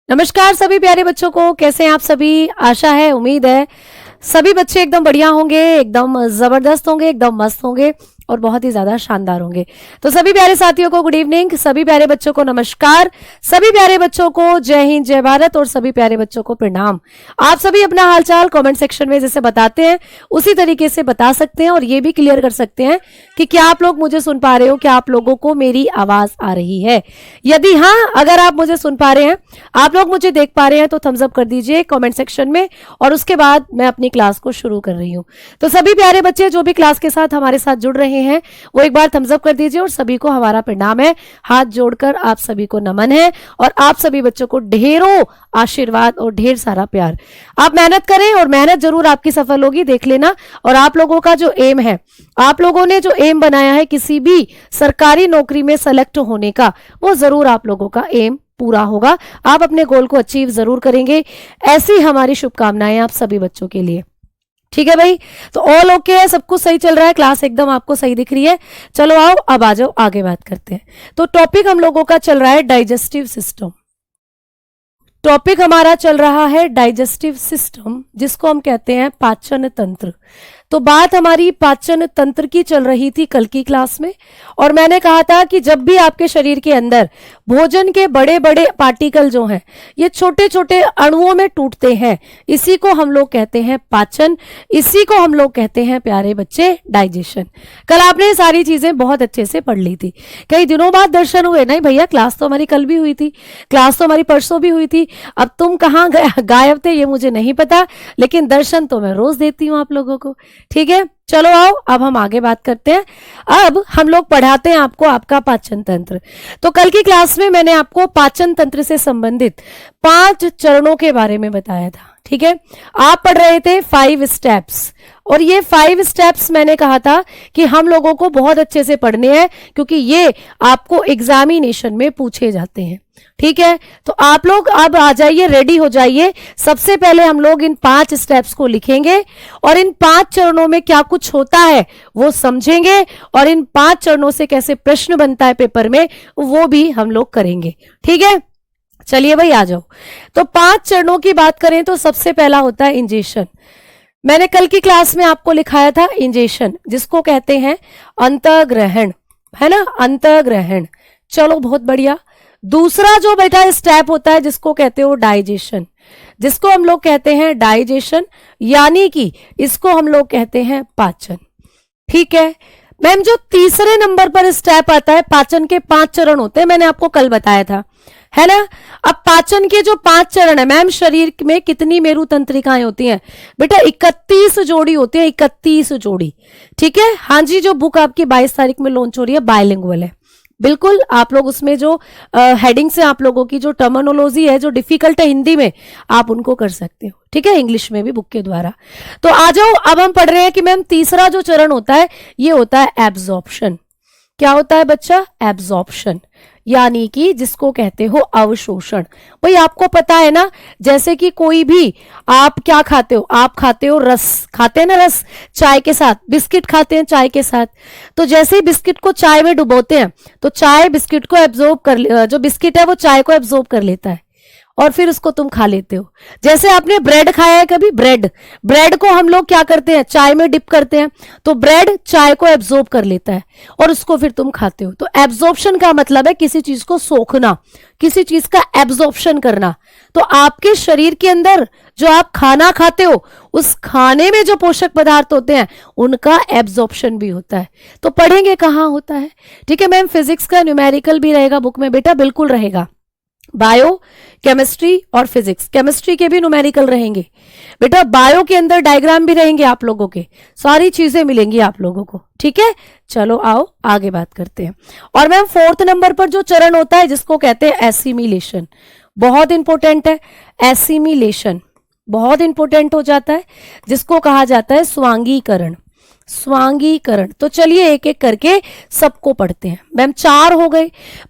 नमस्कार सभी प्यारे बच्चों को, कैसे हैं आप सभी। आशा है, उम्मीद है सभी बच्चे एकदम बढ़िया होंगे, एकदम जबरदस्त होंगे, एकदम मस्त होंगे और बहुत ही ज्यादा शानदार होंगे। तो सभी प्यारे साथियों को गुड इवनिंग, सभी प्यारे बच्चों को नमस्कार, सभी प्यारे बच्चों को जय हिंद जय भारत और सभी प्यारे बच्चों को प्रणाम। आप सभी अपना हालचाल कमेंट सेक्शन में जैसे बताते हैं उसी तरीके से बता सकते हैं और ये भी क्लियर कर सकते हैं कि क्या आप लोग मुझे सुन पा रहे हो, क्या आप लोगों को मेरी आवाज आ रही है। यदि हाँ, अगर आप मुझे सुन पा रहे हैं, आप लोग मुझे देख पा रहे हैं तो थम्स अप कर दीजिए कमेंट सेक्शन में और उसके बाद मैं अपनी क्लास को शुरू कर रही हूँ। तो सभी प्यारे बच्चे जो भी क्लास के साथ हमारे साथ जुड़ रहे हैं वो एक बार थम्स अप कर दीजिए और सभी को हमारा प्रणाम है, हाथ जोड़कर आप सभी को नमन है और आप सभी बच्चों को ढेरों आशीर्वाद और ढेर सारा प्यार। आप मेहनत करें और मेहनत जरूर आपकी सफल होगी, देख लेना। और आप लोगों का जो एम है, आप लोगों ने जो एम बनाया है किसी भी सरकारी नौकरी में सेलेक्ट होने का, वो जरूर आप लोगों का एम पूरा होगा। आप अपने गोल को अचीव जरूर करेंगे, ऐसी हमारी शुभकामनाएं आप सभी बच्चों के लिए। ठीक है भाई, तो ऑल ओके है, सब कुछ सही चल रहा है, क्लास एकदम आपको सही दिख रही है। चलो आओ, अब आ जाओ, आगे बात करते हैं। तो टॉपिक हम लोगों का चल रहा है डाइजेस्टिव सिस्टम। टॉपिक हमारा चल रहा है डाइजेस्टिव सिस्टम, जिसको हम कहते हैं पाचन तंत्र। तो बात हमारी पाचन तंत्र की चल रही थी कल की क्लास में, और मैंने कहा था कि जब भी आपके शरीर के अंदर भोजन के बड़े बड़े पार्टिकल जो हैं ये छोटे छोटे अणुओं में टूटते हैं, इसी को हम लोग कहते हैं पाचन, इसी को हम लोग कहते हैं प्यारे बच्चे डाइजेशन। कल आपने ये सारी चीजें बहुत अच्छे से पढ़ ली थी। कई दिनों बाद दर्शन हुए। नहीं भैया, क्लास तो हमारी कल भी हुई थी, क्लास तो हमारी परसों भी हुई थी, अब तुम कहाँ गायब थे ये मुझे नहीं पता, लेकिन दर्शन तो मैं रोज देती हूँ आप लोगों को। ठीक है, चलो आओ, अब हम आगे बात करते हैं। अब हम लोग पढ़ाते हैं आपको आपका पाचन तंत्र। तो कल की क्लास में मैंने आपको पाचन तंत्र से संबंधित 5 चरणों के बारे में बताया था। ठीक है, आप पढ़ रहे थे 5 स्टेप्स, और ये 5 स्टेप्स मैंने कहा था कि हम लोगों को बहुत अच्छे से पढ़ने हैं क्योंकि ये आपको एग्जामिनेशन में पूछे जाते हैं। ठीक है, तो आप लोग अब आ जाइए, रेडी हो जाइए। सबसे पहले हम लोग इन 5 स्टेप्स को लिखेंगे और इन 5 चरणों में क्या कुछ होता है वो समझेंगे, और इन 5 चरणों से कैसे प्रश्न बनता है पेपर में वो भी हम लोग करेंगे। ठीक है, चलिए भाई आ जाओ। तो 5 चरणों की बात करें तो सबसे पहला होता है इंजेशन। मैंने कल की क्लास में आपको लिखाया था इंजेशन, जिसको कहते हैं अंतःग्रहण, है ना, अंतःग्रहण। चलो बहुत बढ़िया। दूसरा जो बेटा स्टेप होता है जिसको कहते हो डाइजेशन, जिसको हम लोग कहते हैं डाइजेशन, यानी कि इसको हम लोग कहते हैं पाचन। ठीक है मैम, जो तीसरे नंबर पर स्टेप आता है, पाचन के 5 चरण होते हैं, मैंने आपको कल बताया था, है ना। अब पाचन के जो 5 चरण है, मैम शरीर में कितनी मेरु तंत्रिकाएं होती हैं बेटा? 31 जोड़ी होती है, 31 जोड़ी। ठीक है, हाँ जी, जो बुक आपकी 22 तारीख में लॉन्च हो रही है बायलिंगुअल है, बिल्कुल। आप लोग उसमें जो हेडिंग से आप लोगों की जो टर्मिनोलॉजी है जो डिफिकल्ट है हिंदी में, आप उनको कर सकते हो। ठीक है, इंग्लिश में भी बुक के द्वारा। तो आ जाओ, अब हम पढ़ रहे हैं कि मैम तीसरा जो चरण होता है ये होता है एब्जॉर्प्शन। क्या होता है बच्चा? एब्जॉर्प्शन, यानी कि जिसको कहते हो अवशोषण। भाई आपको पता है ना, जैसे कि कोई भी आप क्या खाते हो, आप खाते हो रस, खाते हैं ना रस चाय के साथ, बिस्किट खाते हैं चाय के साथ। तो जैसे ही बिस्किट को चाय में डुबोते हैं तो चाय बिस्किट को एब्जॉर्ब कर, जो बिस्किट है वो चाय को एब्जॉर्ब कर लेता है और फिर उसको तुम खा लेते हो। जैसे आपने ब्रेड खाया है कभी, ब्रेड को हम लोग क्या करते हैं, चाय में डिप करते हैं, तो ब्रेड चाय को एब्जॉर्ब कर लेता है और उसको फिर तुम खाते हो। तो एब्जॉर्प्शन का मतलब है किसी चीज को सोखना, किसी चीज का एब्जॉर्प्शन करना। तो आपके शरीर के अंदर जो आप खाना खाते हो, उस खाने में जो पोषक पदार्थ होते हैं उनका एब्जॉर्प्शन भी होता है। तो पढ़ेंगे कहाँ होता है। ठीक है मैम, फिजिक्स का न्यूमेरिकल भी रहेगा बुक में बेटा, बिल्कुल रहेगा। बायो, केमिस्ट्री और फिजिक्स, केमिस्ट्री के भी न्यूमेरिकल रहेंगे बेटा। बायो के अंदर डायग्राम भी रहेंगे आप लोगों के, सारी चीजें मिलेंगी आप लोगों को। ठीक है, चलो आओ आगे बात करते हैं। और मैम 4th नंबर पर जो चरण होता है जिसको कहते हैं एसिमिलेशन, बहुत इंपॉर्टेंट है। एसिमिलेशन बहुत इंपॉर्टेंट हो जाता है, जिसको कहा जाता है स्वांगीकरण। स्वांगीकरण, तो चलिए एक एक करके सबको पढ़ते हैं। मैम 4 हो गए।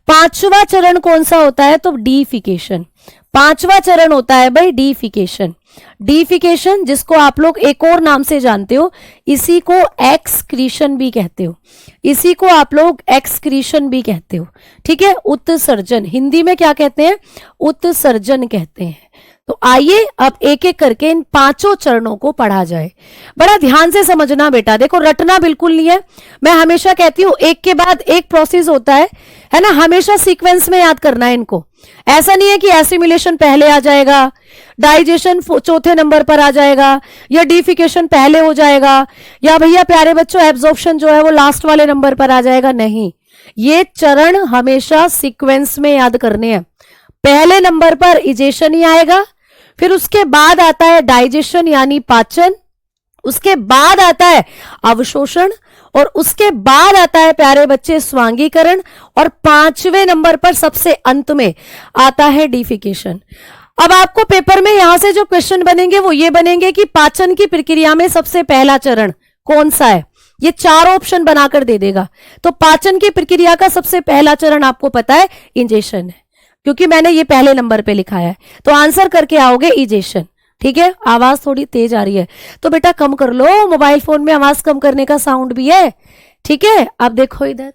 5वां चरण कौन सा होता है? तो डीफिकेशन। 5वां चरण होता है भाई डीफिकेशन। डिफिकेशन, जिसको आप लोग एक और नाम से जानते हो, इसी को एक्सक्रीशन भी कहते हो, इसी को आप लोग एक्सक्रीशन भी कहते हो। ठीक है, उत्सर्जन, हिंदी में क्या कहते हैं? उत्सर्जन कहते हैं। तो आइए अब एक एक करके इन पांचों चरणों को पढ़ा जाए। बड़ा ध्यान से समझना बेटा, देखो रटना बिल्कुल नहीं है। मैं हमेशा कहती हूं एक के बाद एक प्रोसेस होता है ना, हमेशा सीक्वेंस में याद करना है इनको। ऐसा नहीं है कि एसिमिलेशन पहले आ जाएगा, डाइजेशन चौथे नंबर पर आ जाएगा, या डिफिकेशन पहले हो जाएगा, या भैया प्यारे बच्चों एब्जॉर्प्शन जो है वो लास्ट वाले नंबर पर आ जाएगा। नहीं, ये चरण हमेशा सीक्वेंस में याद करने हैं। पहले नंबर पर इजेशन ही आएगा, फिर उसके बाद आता है डाइजेशन यानी पाचन, उसके बाद आता है अवशोषण, और उसके बाद आता है प्यारे बच्चे स्वांगीकरण, और पांचवें नंबर पर सबसे अंत में आता है डिफिकेशन। अब आपको पेपर में यहां से जो क्वेश्चन बनेंगे वो ये बनेंगे कि पाचन की प्रक्रिया में सबसे पहला चरण कौन सा है, ये चार ऑप्शन बनाकर दे देगा। तो पाचन की प्रक्रिया का सबसे पहला चरण आपको पता है इंजेशन है, क्योंकि मैंने ये पहले नंबर पे लिखा है। तो आंसर करके आओगे इजेशन। ठीक है, आवाज थोड़ी तेज आ रही है तो बेटा कम कर लो, मोबाइल फोन में आवाज कम करने का साउंड भी है। ठीक है, अब देखो इधर,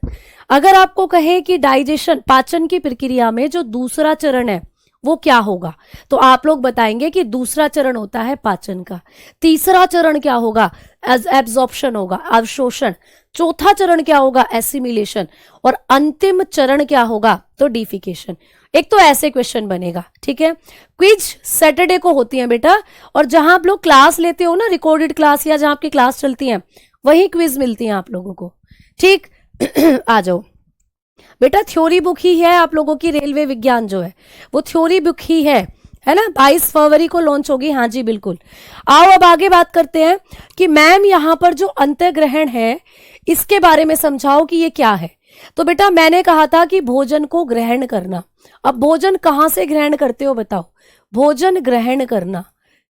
अगर आपको कहे कि डाइजेशन पाचन की प्रक्रिया में जो दूसरा चरण है वो क्या होगा, तो आप लोग बताएंगे कि दूसरा चरण होता है पाचन का, तीसरा चरण क्या होगा, एब्जॉर्प्शन होगा, अवशोषण, चौथा चरण क्या होगा, एसिमिलेशन, और अंतिम चरण क्या होगा, तो डिफिकेशन। एक तो ऐसे क्वेश्चन बनेगा। ठीक है, क्विज सैटरडे को होती है बेटा, और जहां आप लोग क्लास लेते हो ना, रिकॉर्डेड क्लास या जहां आपकी क्लास चलती है, वही क्विज मिलती है आप लोगों को। ठीक आ जाओ बेटा, थ्योरी बुक ही है आप लोगों की, रेलवे विज्ञान जो है वो थ्योरी बुक ही है ना। 22 फरवरी को लॉन्च होगी। हाँ जी बिल्कुल। आओ अब आगे बात करते हैं कि मैम यहाँ पर जो अंतःग्रहण है इसके बारे में समझाओ कि ये क्या है। तो बेटा मैंने कहा था कि भोजन को ग्रहण करना। अब भोजन कहाँ से ग्रहण करते हो बताओ, भोजन ग्रहण करना।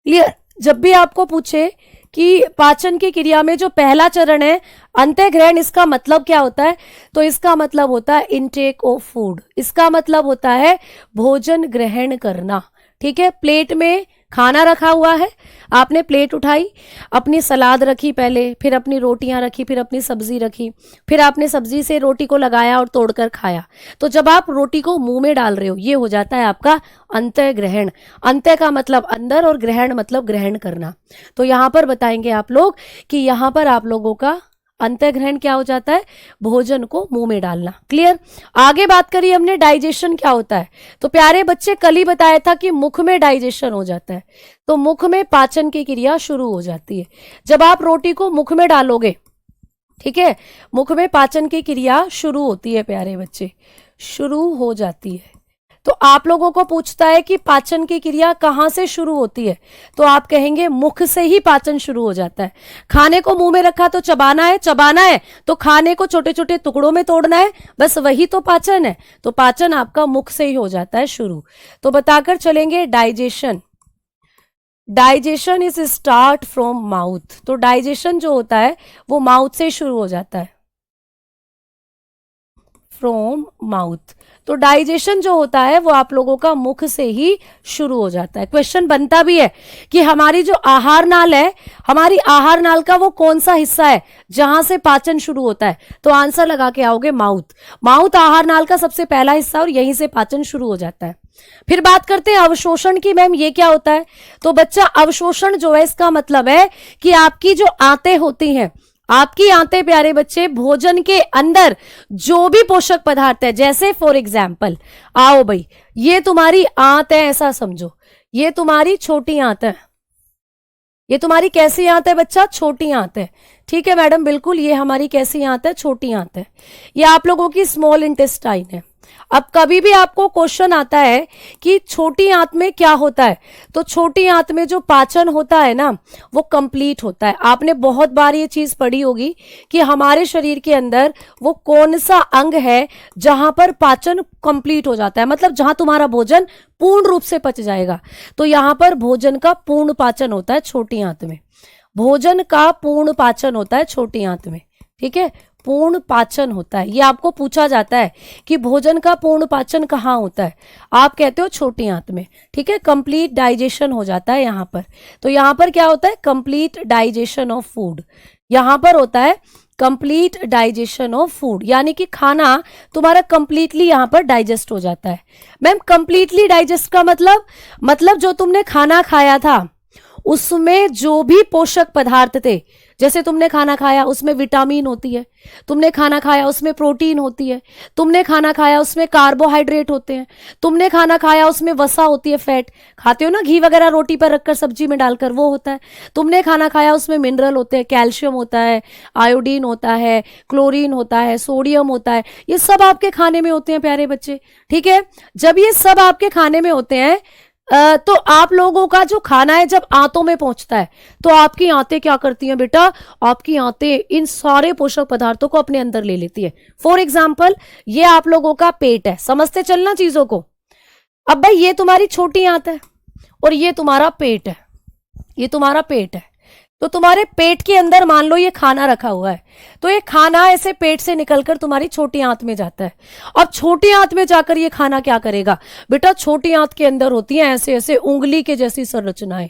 क्लियर, जब भी आपको पूछे कि पाचन की क्रिया में जो पहला चरण है अंतःग्रहण, इसका मतलब क्या होता है, तो इसका मतलब होता है इनटेक ऑफ फूड, इसका मतलब होता है भोजन ग्रहण करना। ठीक है, प्लेट में खाना रखा हुआ है, आपने प्लेट उठाई, अपनी सलाद रखी पहले, फिर अपनी रोटियां रखी, फिर अपनी सब्जी रखी, फिर आपने सब्जी से रोटी को लगाया और तोड़कर खाया। तो जब आप रोटी को मुंह में डाल रहे हो ये हो जाता है आपका अंतःग्रहण। अंत्य का मतलब अंदर और ग्रहण मतलब ग्रहण करना। तो यहां पर बताएंगे आप लोग कि यहां पर आप लोगों का अंतःग्रहण क्या हो जाता है, भोजन को मुंह में डालना। क्लियर, आगे बात करी हमने डाइजेशन क्या होता है। तो प्यारे बच्चे कल ही बताया था कि मुख में डाइजेशन हो जाता है, तो मुख में पाचन की क्रिया शुरू हो जाती है। जब आप रोटी को मुख में डालोगे, ठीक है, मुख में पाचन की क्रिया शुरू होती है प्यारे बच्चे, शुरू हो जाती है। तो आप लोगों को पूछता है कि पाचन की क्रिया कहां से शुरू होती है, तो आप कहेंगे मुख से ही पाचन शुरू हो जाता है। खाने को मुंह में रखा तो चबाना है, चबाना है तो खाने को छोटे छोटे टुकड़ों में तोड़ना है, बस वही तो पाचन है। तो पाचन आपका मुख से ही हो जाता है शुरू। तो बताकर चलेंगे digestion. Digestion is start from mouth. तो डाइजेशन जो होता है वो माउथ से शुरू हो जाता है, फ्रॉम माउथ। तो डाइजेशन जो होता है वो आप लोगों का मुख से ही शुरू हो जाता है। क्वेश्चन बनता भी है कि हमारी जो आहार नाल है, हमारी आहार नाल का वो कौन सा हिस्सा है जहां से पाचन शुरू होता है, तो आंसर लगा के आओगे माउथ। माउथ आहार नाल का सबसे पहला हिस्सा और यहीं से पाचन शुरू हो जाता है। फिर बात करते हैं अवशोषण की। मैम ये क्या होता है, तो बच्चा अवशोषण जो है इसका मतलब है कि आपकी जो आंतें होती हैं, आपकी आंतें प्यारे बच्चे भोजन के अंदर जो भी पोषक पदार्थ है, जैसे फॉर एग्जाम्पल आओ भाई ये तुम्हारी आंत है, ऐसा समझो, ये तुम्हारी छोटी आंत है। ये तुम्हारी कैसी आंत है बच्चा, छोटी आंत है। ठीक है मैडम बिल्कुल, ये हमारी कैसी आंत है, छोटी आंत है। ये आप लोगों की स्मॉल इंटेस्टाइन है। अब कभी भी आपको क्वेश्चन आता है कि छोटी आंत में क्या होता है, तो छोटी आंत में जो पाचन होता है ना वो कंप्लीट होता है। आपने बहुत बार ये चीज पढ़ी होगी कि हमारे शरीर के अंदर वो कौन सा अंग है जहां पर पाचन कंप्लीट हो जाता है, मतलब जहां तुम्हारा भोजन पूर्ण रूप से पच जाएगा। तो यहां पर भोजन का पूर्ण पाचन होता है छोटी आंत में। भोजन का पूर्ण पाचन होता है छोटी आंत में। ठीक है, पूर्ण पाचन होता है। ये आपको पूछा जाता है कि भोजन का पूर्ण पाचन कहाँ होता है, आप कहते हो छोटी आंत में। ठीक है, कंप्लीट डाइजेशन हो जाता है यहाँ पर। तो यहाँ पर क्या होता है, कंप्लीट डाइजेशन ऑफ फूड, यहाँ पर होता है कंप्लीट डाइजेशन ऑफ फूड, यानी कि खाना तुम्हारा कंप्लीटली यहाँ पर डाइजेस्ट हो जाता है। मैम कंप्लीटली डाइजेस्ट का मतलब जो तुमने खाना खाया था उसमें जो भी पोषक पदार्थ थे, जैसे तुमने खाना खाया उसमें विटामिन होती है, तुमने खाना खाया उसमें प्रोटीन होती है, तुमने खाना खाया उसमें कार्बोहाइड्रेट होते हैं, तुमने खाना खाया उसमें वसा होती है, फैट खाते हो ना, घी वगैरह रोटी पर रखकर सब्जी में डालकर, वो होता है। तुमने खाना खाया उसमें मिनरल होते हैं, कैल्शियम होता है, आयोडीन होता है, क्लोरीन होता है, सोडियम होता है, ये सब आपके खाने में होते हैं प्यारे बच्चे। ठीक है, जब ये सब आपके खाने में होते हैं तो आप लोगों का जो खाना है जब आंतों में पहुंचता है तो आपकी आंतें क्या करती हैं बेटा, आपकी आंतें इन सारे पोषक पदार्थों को अपने अंदर ले लेती है। फॉर एग्जाम्पल ये आप लोगों का पेट है, समझते चलना चीजों को। अब भाई ये तुम्हारी छोटी आंत है और ये तुम्हारा पेट है, ये तुम्हारा पेट है। तो तुम्हारे पेट के अंदर मान लो ये खाना रखा हुआ है, तो ये खाना ऐसे पेट से निकलकर तुम्हारी छोटी आंत में जाता है। अब छोटी आंत में जाकर ये खाना क्या करेगा बेटा, छोटी आंत के अंदर होती है ऐसे ऐसे उंगली के जैसी संरचनाएं।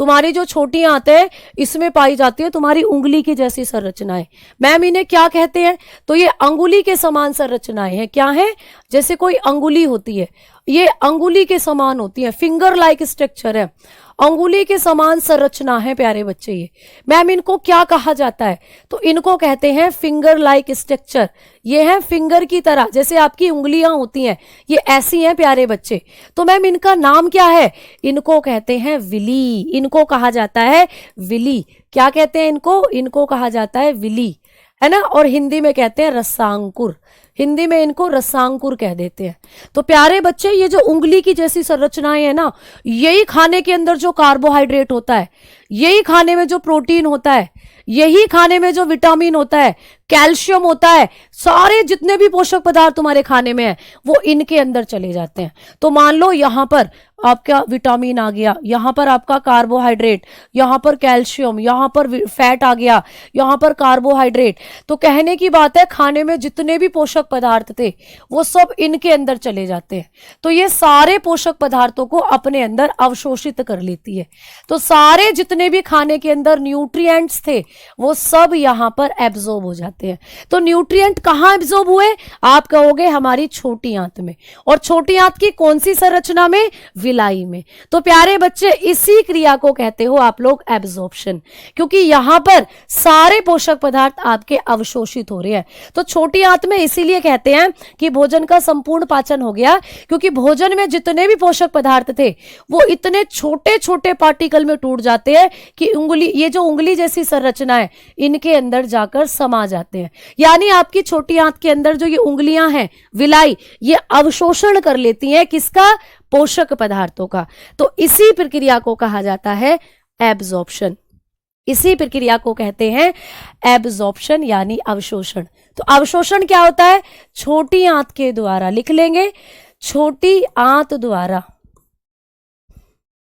तुम्हारी जो छोटी आंत है इसमें पाई जाती है तुम्हारी उंगली की जैसी संरचनाएं। मैम इन्हें क्या कहते हैं, तो ये अंगुली के समान संरचनाएं हैं। क्या है, जैसे कोई अंगुली होती है, ये अंगुली के समान होती है, फिंगर लाइक स्ट्रक्चर है, अंगुली के समान संरचना है प्यारे बच्चे। ये मैम इनको क्या कहा जाता है, तो इनको कहते हैं फिंगर लाइक स्ट्रक्चर। ये है फिंगर की तरह, जैसे आपकी उंगलियां होती हैं ये ऐसी हैं प्यारे बच्चे। तो मैम इनका नाम क्या है, इनको कहते हैं विली, इनको कहा जाता है विली। क्या कहते हैं इनको, इनको कहा जाता है विली, है ना। और हिंदी में कहते हैं रसांकुर, हिंदी में इनको रसांकुर कह देते हैं। तो प्यारे बच्चे ये जो उंगली की जैसी संरचनाएं है ना, यही खाने के अंदर जो कार्बोहाइड्रेट होता है, यही खाने में जो प्रोटीन होता है, यही खाने में जो विटामिन होता है, कैल्शियम होता है, सारे जितने भी पोषक पदार्थ तुम्हारे खाने में है वो इनके अंदर चले जाते हैं। तो मान लो यहां पर आपका विटामिन आ गया, यहां पर आपका कार्बोहाइड्रेट, यहां पर कैल्शियम, यहां पर फैट आ गया, यहां पर कार्बोहाइड्रेट। तो कहने की बात है खाने में जितने भी पोषक पदार्थ थे वो सब इनके अंदर चले जाते हैं। तो ये सारे पोषक पदार्थों को अपने अंदर अवशोषित कर लेती है। तो सारे जितने भी खाने के अंदर न्यूट्रिएंट्स थे वो सब यहां पर एब्जॉर्ब हो जाते हैं। तो न्यूट्रिएंट कहां एब्जॉर्ब हुए, आप कहोगे हमारी छोटी आंत में, और छोटी आंत की कौन सी संरचना में, विलाई में। तो प्यारे बच्चे इसी क्रिया को कहते हो आप लोग एब्जॉर्प्शन, क्योंकि यहां पर सारे पोषक पदार्थ आपके अवशोषित हो रहे हैं। तो छोटी आंत में इसीलिए कहते हैं कि भोजन का संपूर्ण पाचन हो गया, क्योंकि भोजन में जितने भी पोषक पदार्थ थे वो इतने छोटे छोटे पार्टिकल में टूट जाते हैं कि उंगली, ये जो उंगली जैसी संरचना है इनके अंदर जाकर समा जाते हैं। यानी आपकी छोटी आंत के अंदर जो ये उंगलियां हैं विलाई, ये अवशोषण कर लेती हैं किसका, पोषक पदार्थों का। तो इसी प्रक्रिया को कहा जाता है एब्जॉर्प्शन, इसी प्रक्रिया को कहते हैं एब्जॉर्प्शन यानी अवशोषण। तो अवशोषण क्या होता है, छोटी आंत के द्वारा, लिख लेंगे छोटी आंत द्वारा,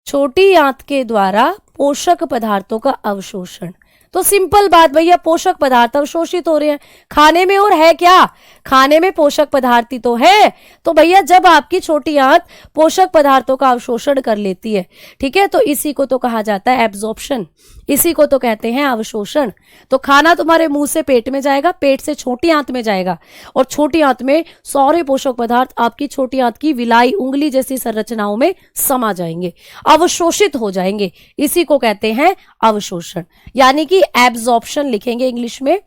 छोटी आंत के द्वारा पोषक पदार्थों का अवशोषण। तो सिंपल बात भैया, पोषक पदार्थ अवशोषित हो रहे हैं खाने में, और है क्या, खाने में पोषक पदार्थ ही तो है। तो भैया जब आपकी छोटी आंत पोषक पदार्थों का अवशोषण कर लेती है, ठीक है, तो इसी को तो कहा जाता है एब्जॉर्प्शन, इसी को तो कहते हैं अवशोषण। तो खाना तुम्हारे मुंह से पेट में जाएगा, पेट से छोटी आंत में जाएगा, और छोटी आंत में सारे पोषक पदार्थ आपकी छोटी आंत की विलाई, उंगली जैसी संरचनाओं में समा जाएंगे, अवशोषित हो जाएंगे। इसी को कहते हैं अवशोषण, यानी कि एब्जॉर्प्शन लिखेंगे इंग्लिश में,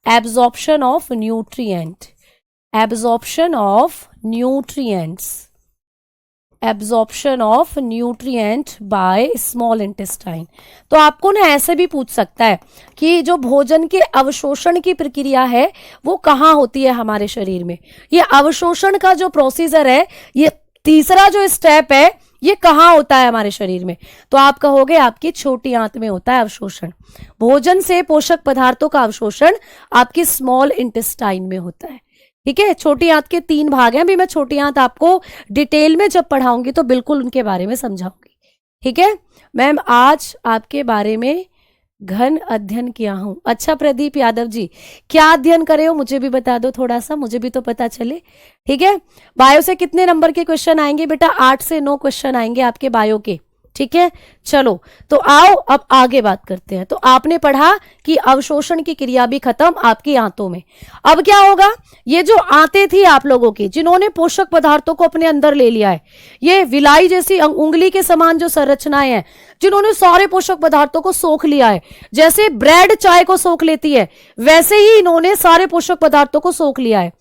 absorption of nutrient, absorption of nutrients, absorption of nutrient by small intestine. तो आपको ना ऐसे भी पूछ सकता है कि जो भोजन के अवशोषण की प्रक्रिया है वो कहाँ होती है हमारे शरीर में। ये अवशोषण का जो प्रोसीजर है, ये तीसरा जो स्टेप है, ये कहाँ होता है हमारे शरीर में, तो आप कहोगे आपकी छोटी आंत में होता है अवशोषण। भोजन से पोषक पदार्थों का अवशोषण आपकी स्मॉल इंटेस्टाइन में होता है। ठीक है, छोटी आंत के 3 भाग हैं, अभी मैं छोटी आंत आपको डिटेल में जब पढ़ाऊंगी तो बिल्कुल उनके बारे में समझाऊंगी। ठीक है मैम, आज आपके बारे में घन अध्ययन किया हूं। अच्छा प्रदीप यादव जी, क्या अध्ययन करे हो मुझे भी बता दो थोड़ा सा, मुझे भी तो पता चले। ठीक है, बायो से कितने नंबर के क्वेश्चन आएंगे बेटा? 8 से 9 क्वेश्चन आएंगे आपके बायो के। ठीक है, चलो तो आओ अब आगे बात करते हैं। तो आपने पढ़ा कि अवशोषण की क्रिया भी खत्म आपकी आंतों में। अब क्या होगा? ये जो आंतें थी आप लोगों की, जिन्होंने पोषक पदार्थों को अपने अंदर ले लिया है, ये विलाई जैसी उंगली के समान जो संरचनाएं हैं, जिन्होंने सारे पोषक पदार्थों को सोख लिया है, जैसे ब्रेड चाय को सोख लेती है, वैसे ही इन्होंने सारे पोषक पदार्थों को सोख लिया है।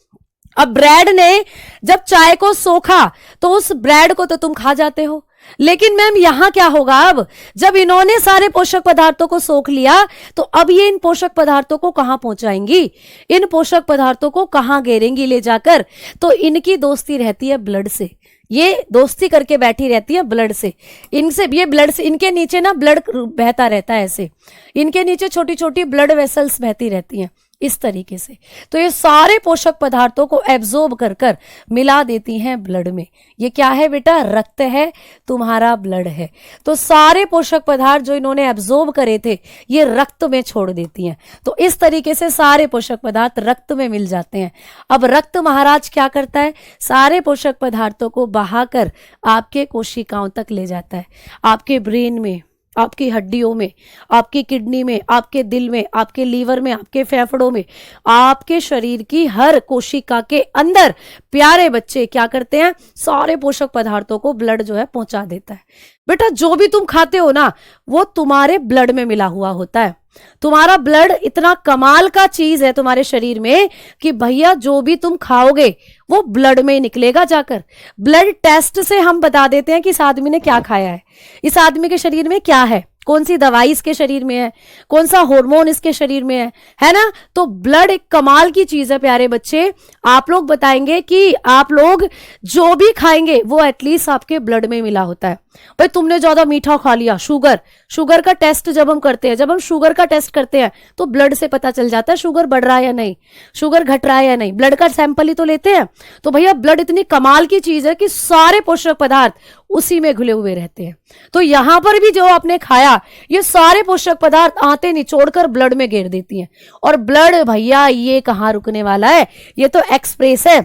अब ब्रेड ने जब चाय को सोखा तो उस ब्रेड को तो तुम खा जाते हो, लेकिन मैम यहां क्या होगा? अब जब इन्होंने सारे पोषक पदार्थों को सोख लिया तो अब ये इन पोषक पदार्थों को कहां पहुंचाएंगी? इन पोषक पदार्थों को कहां घेरेंगी ले जाकर? तो इनकी दोस्ती रहती है ब्लड से, ये दोस्ती करके बैठी रहती है ब्लड से। इनसे ये ब्लड से, इनके नीचे ना ब्लड बहता रहता है ऐसे, इनके नीचे छोटी छोटी ब्लड वेसल्स बहती रहती हैं इस तरीके से। तो ये सारे पोषक पदार्थों को एब्जॉर्ब कर कर मिला देती हैं ब्लड में। ये क्या है बेटा? रक्त है, तुम्हारा ब्लड है। तो सारे पोषक पदार्थ जो इन्होंने एब्जॉर्ब करे थे ये रक्त में छोड़ देती हैं। तो इस तरीके से सारे पोषक पदार्थ रक्त में मिल जाते हैं। अब रक्त महाराज क्या करता है? सारे पोषक पदार्थों को बहाकर आपके कोशिकाओं तक ले जाता है, आपके ब्रेन में, आपकी हड्डियों में, आपकी किडनी में, आपके दिल में, आपके लीवर में, आपके फेफड़ों में, आपके शरीर की हर कोशिका के अंदर प्यारे बच्चे क्या करते हैं? सारे पोषक पदार्थों को ब्लड जो है पहुंचा देता है। बेटा जो भी तुम खाते हो ना वो तुम्हारे ब्लड में मिला हुआ होता है। तुम्हारा ब्लड इतना कमाल का चीज है तुम्हारे शरीर में कि भैया जो भी तुम खाओगे वो ब्लड में निकलेगा जाकर। ब्लड टेस्ट से हम बता देते हैं कि इस आदमी ने क्या खाया है, इस आदमी के शरीर में क्या है, कौन सी दवाई इसके शरीर में है, कौन सा हार्मोन इसके शरीर में है ना। तो ब्लड एक कमाल की चीज है प्यारे बच्चे। आप लोग बताएंगे कि आप लोग जो भी खाएंगे वो एटलीस्ट आपके ब्लड में मिला होता है। भाई तुमने ज्यादा मीठा खा लिया, शुगर का टेस्ट जब हम करते हैं, जब हम शुगर का टेस्ट करते हैं तो ब्लड से पता चल जाता है शुगर बढ़ रहा है या नहीं, शुगर घट रहा है या नहीं। ब्लड का सैंपल ही तो लेते हैं। तो भैया ब्लड इतनी कमाल की चीज है कि सारे पोषक पदार्थ उसी में घुले हुए रहते हैं। तो यहां पर भी जो आपने खाया ये सारे पोषक पदार्थ आते निचोड़कर ब्लड में घेर देती हैं। और ब्लड भैया ये कहां रुकने वाला है? ये तो एक्सप्रेस है।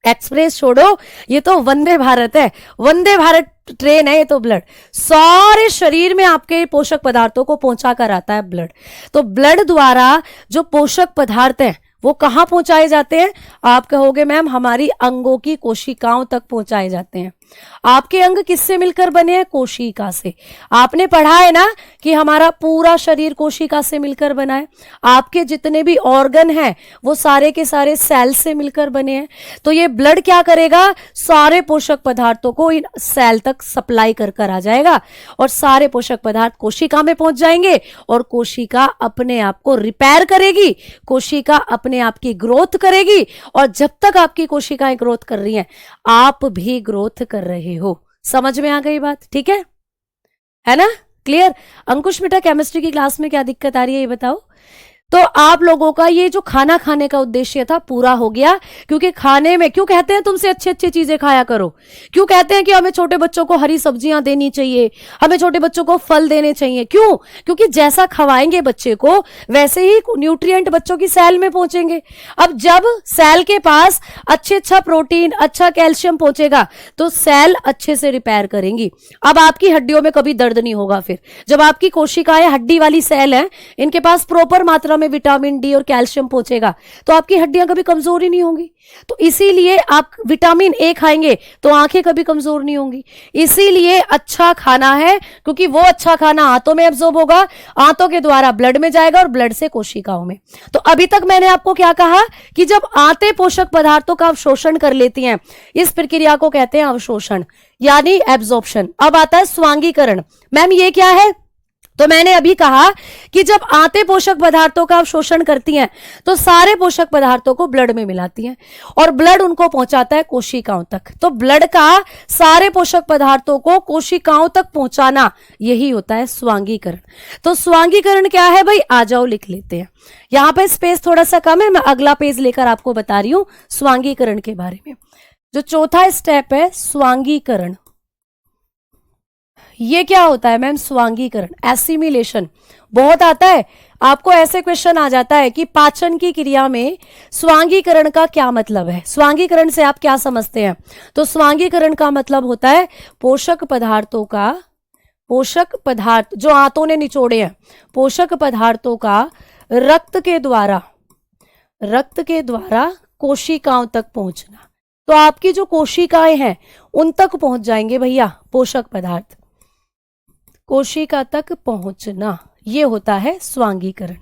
एक्सप्रेस छोड़ो, ये तो वंदे भारत है, वंदे भारत ट्रेन है ये तो। ब्लड सारे शरीर में आपके पोषक पदार्थों को पहुंचा कर आता है ब्लड। तो ब्लड द्वारा जो पोषक पदार्थ हैं वो कहां पहुंचाए जाते हैं? आप कहोगे मैम हमारी अंगों की कोशिकाओं तक पहुंचाए जाते हैं। आपके अंग किससे मिलकर बने हैं? कोशिका से। आपने पढ़ा है ना कि हमारा पूरा शरीर कोशिका से मिलकर बना है। आपके जितने भी ऑर्गन हैं वो सारे के सारे सेल से मिलकर बने हैं। तो ये ब्लड क्या करेगा? सारे पोषक पदार्थों को इन सेल तक सप्लाई कर कर आ जाएगा और सारे पोषक पदार्थ कोशिका में पहुंच जाएंगे और कोशिका अपने आप को रिपेयर करेगी, कोशिका अपने आप की ग्रोथ करेगी। और जब तक आपकी कोशिकाएं ग्रोथ कर रही हैं आप भी ग्रोथ कर रहे हो। समझ में आ गई बात? ठीक है ना? क्लियर? अंकुश बेटा केमिस्ट्री की क्लास में क्या दिक्कत आ रही है ये बताओ। तो आप लोगों का ये जो खाना खाने का उद्देश्य था पूरा हो गया। क्योंकि खाने में क्यों कहते हैं तुमसे अच्छी अच्छी चीजें खाया करो, क्यों कहते हैं कि हमें छोटे बच्चों को हरी सब्जियां देनी चाहिए, हमें छोटे बच्चों को फल देने चाहिए। क्यों? क्योंकि जैसा खवाएंगे बच्चे को वैसे ही न्यूट्रिएंट बच्चों की सेल में पहुंचेंगे। अब जब सेल के पास अच्छा प्रोटीन, अच्छा कैल्शियम पहुंचेगा तो सेल अच्छे से रिपेयर करेंगी। अब आपकी हड्डियों में कभी दर्द नहीं होगा। फिर जब आपकी कोशिकाएं हड्डी वाली सेल है, इनके पास प्रॉपर मात्रा में विटामिन डी और कैल्शियम पहुंचेगा तो आपकी हड्डियां कभी कमजोर ही नहीं होंगी। तो इसीलिए आप विटामिन ए खाएंगे तो आंखें कभी कमजोर नहीं होंगी। इसीलिए अच्छा खाना है, क्योंकि वो अच्छा खाना आंतों में एब्जॉर्ब होगा, आंतों के द्वारा ब्लड में जाएगा और ब्लड से कोशिकाओं में। तो अभी तक मैंने आपको क्या कहा कि जब आंतें पोषक पदार्थों का अवशोषण कर लेती हैं इस प्रक्रिया को कहते हैं अवशोषण यानी एब्जॉर्प्शन। अब आता है स्वांगीकरण। मैम ये क्या है? तो मैंने अभी कहा कि जब आंतें पोषक पदार्थों का अवशोषण करती हैं तो सारे पोषक पदार्थों को ब्लड में मिलाती हैं और ब्लड उनको पहुंचाता है कोशिकाओं तक। तो ब्लड का सारे पोषक पदार्थों को कोशिकाओं तक पहुंचाना यही होता है स्वांगीकरण। तो स्वांगीकरण क्या है भाई? आ जाओ लिख लेते हैं। यहां पे स्पेस थोड़ा सा कम है, मैं अगला पेज लेकर आपको बता रही हूं स्वांगीकरण के बारे में। जो चौथा स्टेप है स्वांगीकरण, ये क्या होता है मैम? स्वांगीकरण, एसिमिलेशन। बहुत आता है आपको, ऐसे क्वेश्चन आ जाता है कि पाचन की क्रिया में स्वांगीकरण का क्या मतलब है, स्वांगीकरण से आप क्या समझते हैं? तो स्वांगीकरण का मतलब होता है पोषक पदार्थों का, पोषक पदार्थ जो आंतों ने निचोड़े हैं, पोषक पदार्थों का रक्त के द्वारा कोशिकाओं तक पहुंचना। तो आपकी जो कोशिकाएं हैं उन तक पहुंच जाएंगे भैया पोषक पदार्थ, कोशिका तक पहुंचना, ये होता है स्वांगीकरण।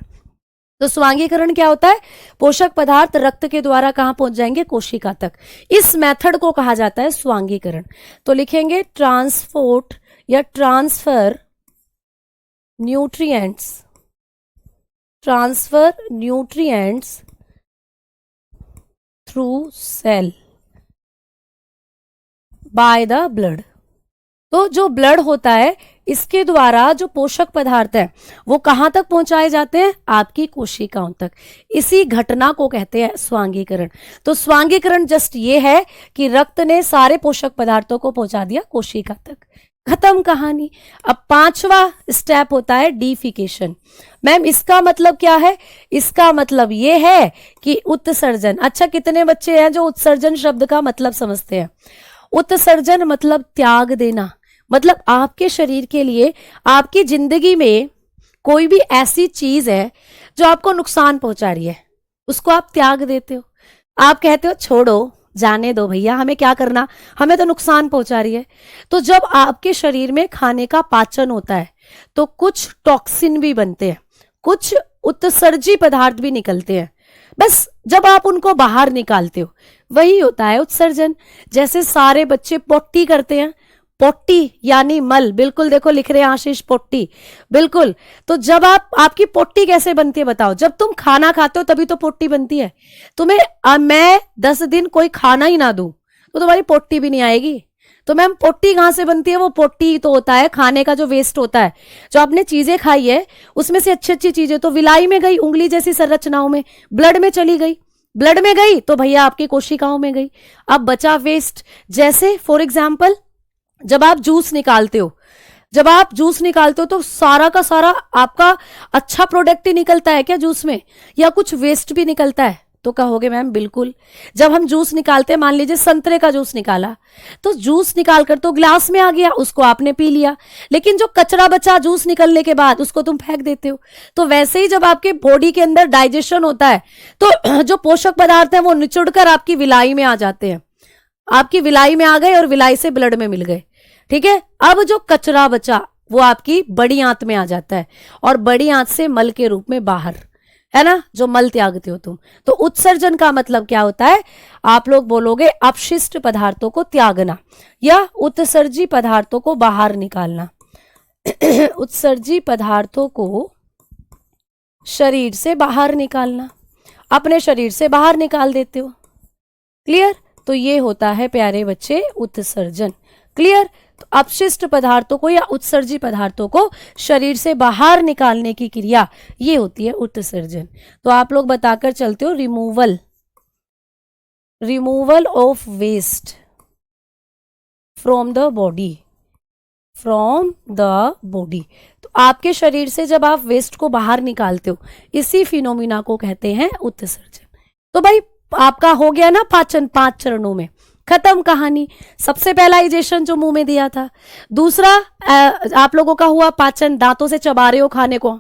तो स्वांगीकरण क्या होता है? पोषक पदार्थ रक्त के द्वारा कहां पहुंच जाएंगे? कोशिका तक। इस मेथड को कहा जाता है स्वांगीकरण। तो लिखेंगे ट्रांसपोर्ट या transfer nutrients, transfer nutrients through cell by the blood. तो जो ब्लड होता है इसके द्वारा जो पोषक पदार्थ है वो कहां तक पहुंचाए जाते हैं? आपकी कोशिकाओं तक। इसी घटना को कहते हैं स्वांगीकरण। तो स्वांगीकरण जस्ट ये है कि रक्त ने सारे पोषक पदार्थों को पहुंचा दिया कोशिका तक, खत्म कहानी। अब पांचवा स्टेप होता है डीफिकेशन। मैम इसका मतलब क्या है? इसका मतलब ये है कि उत्सर्जन। अच्छा, कितने बच्चे हैं जो उत्सर्जन शब्द का मतलब समझते हैं? उत्सर्जन मतलब त्याग देना, मतलब आपके शरीर के लिए, आपकी जिंदगी में कोई भी ऐसी चीज है जो आपको नुकसान पहुंचा रही है, उसको आप त्याग देते हो। आप कहते हो छोड़ो, जाने दो भैया, हमें क्या करना, हमें तो नुकसान पहुंचा रही है। तो जब आपके शरीर में खाने का पाचन होता है तो कुछ टॉक्सिन भी बनते हैं, कुछ उत्सर्जी पदार्थ भी निकलते हैं। बस जब आप उनको बाहर निकालते हो वही होता है उत्सर्जन। जैसे सारे बच्चे पोटी करते हैं, पोटी यानी मल, बिल्कुल देखो लिख रहे हैं आशीष पोटी, बिल्कुल। तो जब आपकी पोटी कैसे बनती है बताओ? जब तुम खाना खाते हो तभी तो पोटी बनती है। तुम्हें मैं 10 दिन कोई खाना ही ना दूं तो तुम्हारी पोटी भी नहीं आएगी। तो मैम पोटी कहां से बनती है? वो पोटी तो होता है खाने का जो वेस्ट होता है, जो आपने चीजें खाई है उसमें से अच्छी अच्छी चीजें तो विलाई में गई, उंगली जैसी संरचनाओं में, ब्लड में चली गई, ब्लड में गई तो भैया आपकी कोशिकाओं में गई। अब बचा वेस्ट। जैसे फॉर एग्जाम्पल जब आप जूस निकालते हो, जब आप जूस निकालते हो तो सारा का सारा आपका अच्छा प्रोडक्ट ही निकलता है क्या जूस में, या कुछ वेस्ट भी निकलता है? तो कहोगे मैम बिल्कुल। जब हम जूस निकालते हैं, मान लीजिए संतरे का जूस निकाला, तो जूस निकालकर तो ग्लास में आ गया, उसको आपने पी लिया, लेकिन जो कचरा बचा जूस निकलने के बाद उसको तुम फेंक देते हो। तो वैसे ही जब आपके बॉडी के अंदर डाइजेशन होता है तो जो पोषक पदार्थ है वो निचुड़कर आपकी विलाई में आ जाते हैं, आपकी विलाई में आ गए और विलाई से ब्लड में मिल गए, ठीक है। अब जो कचरा बचा वो आपकी बड़ी आंत में आ जाता है और बड़ी आंत से मल के रूप में बाहर, है ना, जो मल त्यागते हो तुम। तो उत्सर्जन का मतलब क्या होता है? आप लोग बोलोगे अपशिष्ट पदार्थों को त्यागना या उत्सर्जी पदार्थों को बाहर निकालना। उत्सर्जी पदार्थों को शरीर से बाहर निकालना, अपने शरीर से बाहर निकाल देते हो। क्लियर? तो ये होता है प्यारे बच्चे उत्सर्जन। क्लियर? तो अपशिष्ट पदार्थों को या उत्सर्जी पदार्थों को शरीर से बाहर निकालने की क्रिया ये होती है उत्सर्जन। तो आप लोग बताकर चलते हो removal, removal of waste from the body, from the body. तो आपके शरीर से जब आप वेस्ट को बाहर निकालते हो, इसी फिनोमिना को कहते हैं उत्सर्जन। तो भाई आपका हो गया ना पाचन 5 चरणों में, खत्म कहानी। सबसे पहला डाइजेशन जो मुंह में दिया था, दूसरा आप लोगों का हुआ पाचन, दांतों से चबा रहे हो खाने को,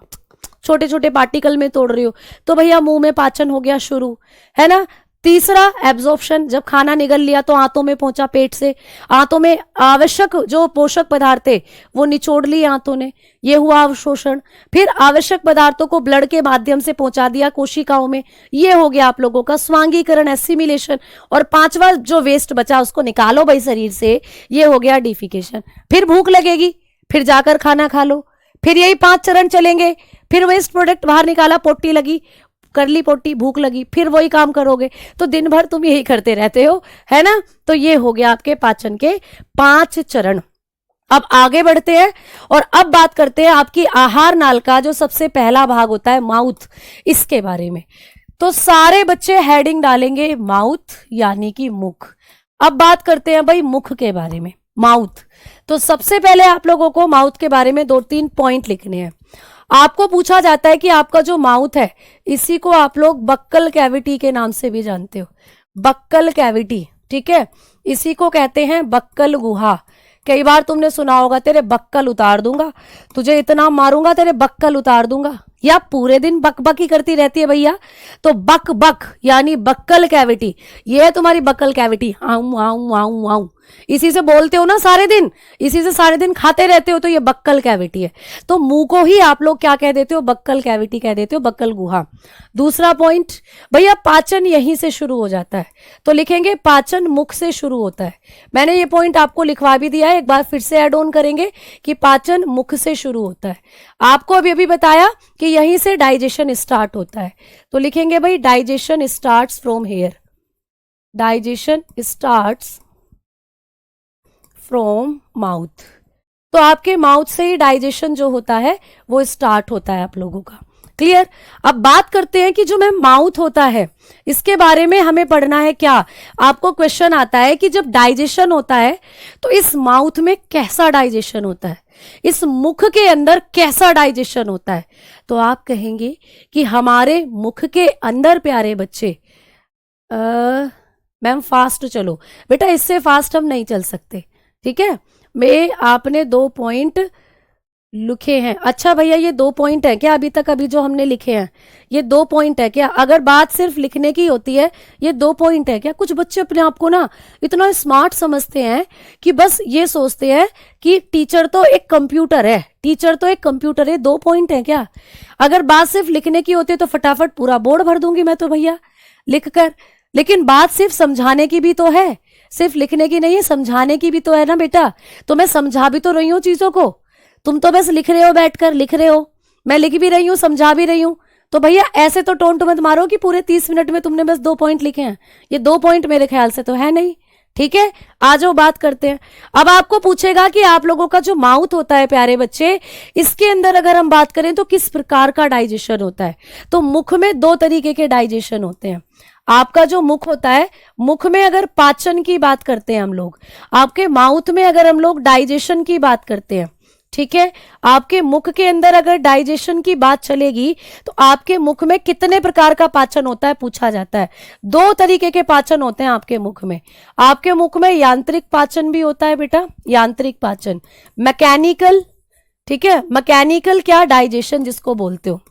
छोटे छोटे पार्टिकल में तोड़ रहे हो, तो भैया मुंह में पाचन हो गया शुरू, है ना। तीसरा एब्जॉर्प्शन, जब खाना निगल लिया तो आंतों में पहुंचा, पेट से आंतों में आवश्यक जो पोषक पदार्थ थे वो निचोड़ लिए आंतों ने, ये हुआ अवशोषण। फिर आवश्यक पदार्थों को ब्लड के माध्यम से पहुंचा दिया कोशिकाओं में, ये हो गया आप लोगों का स्वांगीकरण, एसिमिलेशन। और पांचवा जो वेस्ट बचा उसको निकालो भाई शरीर से, ये हो गया डिफिकेशन। फिर भूख लगेगी, फिर जाकर खाना खा लो, फिर यही 5 चरण चलेंगे। फिर वेस्ट प्रोडक्ट बाहर निकाला, पोटी लगी, कर ली पोटी, भूख लगी, फिर वही काम करोगे, तो दिन भर तुम यही करते रहते हो, है ना। तो ये हो गया आपके पाचन के 5 चरण। अब आगे बढ़ते हैं और अब बात करते हैं आपकी आहार नाल का जो सबसे पहला भाग होता है माउथ, इसके बारे में। तो सारे बच्चे हेडिंग डालेंगे माउथ यानी कि मुख। अब बात करते हैं भाई मुख के बारे में। माउथ। तो सबसे पहले आप लोगों को माउथ के बारे में 2-3 पॉइंट लिखने हैं। आपको पूछा जाता है कि आपका जो माउथ है इसी को आप लोग बक्कल कैविटी के नाम से भी जानते हो, बक्कल कैविटी, ठीक है, इसी को कहते हैं बक्कल गुहा। कई बार तुमने सुना होगा तेरे बक्कल उतार दूंगा, तुझे इतना मारूंगा तेरे बक्कल उतार दूंगा, या पूरे दिन बक बक ही करती रहती है भैया, तो बक बक यानी बक्कल कैविटी, ये है तुम्हारी बक्कल कैविटी। आऊं आऊं आऊं आऊं इसी से बोलते हो ना सारे दिन, इसी से सारे दिन खाते रहते हो, तो ये बक्कल कैविटी है। तो मुंह को ही आप लोग क्या कह देते हो, बक्कल कैविटी कह देते हो, बक्कल गुहा। दूसरा पॉइंट भैया, पाचन यहीं से शुरू हो जाता है, तो लिखेंगे पाचन मुख से शुरू होता है। मैंने ये पॉइंट आपको लिखवा भी दिया है, एक बार फिर से ऐड ऑन करेंगे कि पाचन मुख से शुरू होता है। आपको अभी बताया कि यहीं से डाइजेशन स्टार्ट होता है, तो लिखेंगे भाई digestion starts from here, digestion starts from mouth. तो आपके माउथ से ही डाइजेशन जो होता है वो स्टार्ट होता है आप लोगों का। क्लियर? अब बात करते हैं कि जो मैम माउथ होता है इसके बारे में हमें पढ़ना है क्या। आपको क्वेश्चन आता है कि जब डाइजेशन होता है तो इस माउथ में कैसा डाइजेशन होता है, इस मुख के अंदर कैसा डाइजेशन होता है। तो आप कहेंगे कि हमारे मुख के अंदर प्यारे बच्चे, मैम फास्ट चलो बेटा, इससे फास्ट हम नहीं चल सकते, ठीक है। मैं आपने 2 पॉइंट लिखे हैं। अच्छा भैया ये 2 पॉइंट है क्या अभी तक, अभी जो हमने लिखे हैं ये 2 पॉइंट है क्या? अगर बात सिर्फ लिखने की होती है ये 2 पॉइंट है क्या? कुछ बच्चे अपने आप को ना इतना स्मार्ट समझते हैं कि बस ये सोचते हैं कि टीचर तो एक कंप्यूटर है, टीचर तो एक कंप्यूटर है, 2 पॉइंट है क्या? अगर बात सिर्फ लिखने की होती है तो फटाफट पूरा बोर्ड भर दूंगी मैं तो भैया लिख कर, लेकिन बात सिर्फ समझाने की भी तो है, सिर्फ लिखने की नहीं है, समझाने की भी तो है ना बेटा। तो मैं समझा भी तो रही हूँ चीजों को, तुम तो बस लिख रहे हो, बैठकर लिख रहे हो, मैं लिख भी रही हूँ समझा भी रही हूँ। तो भैया ऐसे तो टोंट मत मारो कि पूरे 30 मिनट में तुमने बस 2 पॉइंट लिखे हैं, ये 2 पॉइंट मेरे ख्याल से तो है नहीं, ठीक है। आ जाओ बात करते हैं। अब आपको पूछेगा कि आप लोगों का जो माउथ होता है प्यारे बच्चे, इसके अंदर अगर हम बात करें तो किस प्रकार का डाइजेशन होता है। तो मुख में 2 तरीके के डाइजेशन होते हैं। आपका जो मुख होता है, मुख में अगर पाचन की बात करते हैं हम लोग, आपके माउथ में अगर हम लोग डाइजेशन की बात करते हैं, ठीक है। आपके मुख के अंदर अगर डाइजेशन की बात चलेगी तो आपके मुख में कितने प्रकार का पाचन होता है पूछा जाता है। 2 तरीके के पाचन होते हैं आपके मुख में। आपके मुख में यांत्रिक पाचन भी होता है बेटा, यांत्रिक पाचन, मैकेनिकल, ठीक है, मैकेनिकल क्या डाइजेशन जिसको बोलते हो,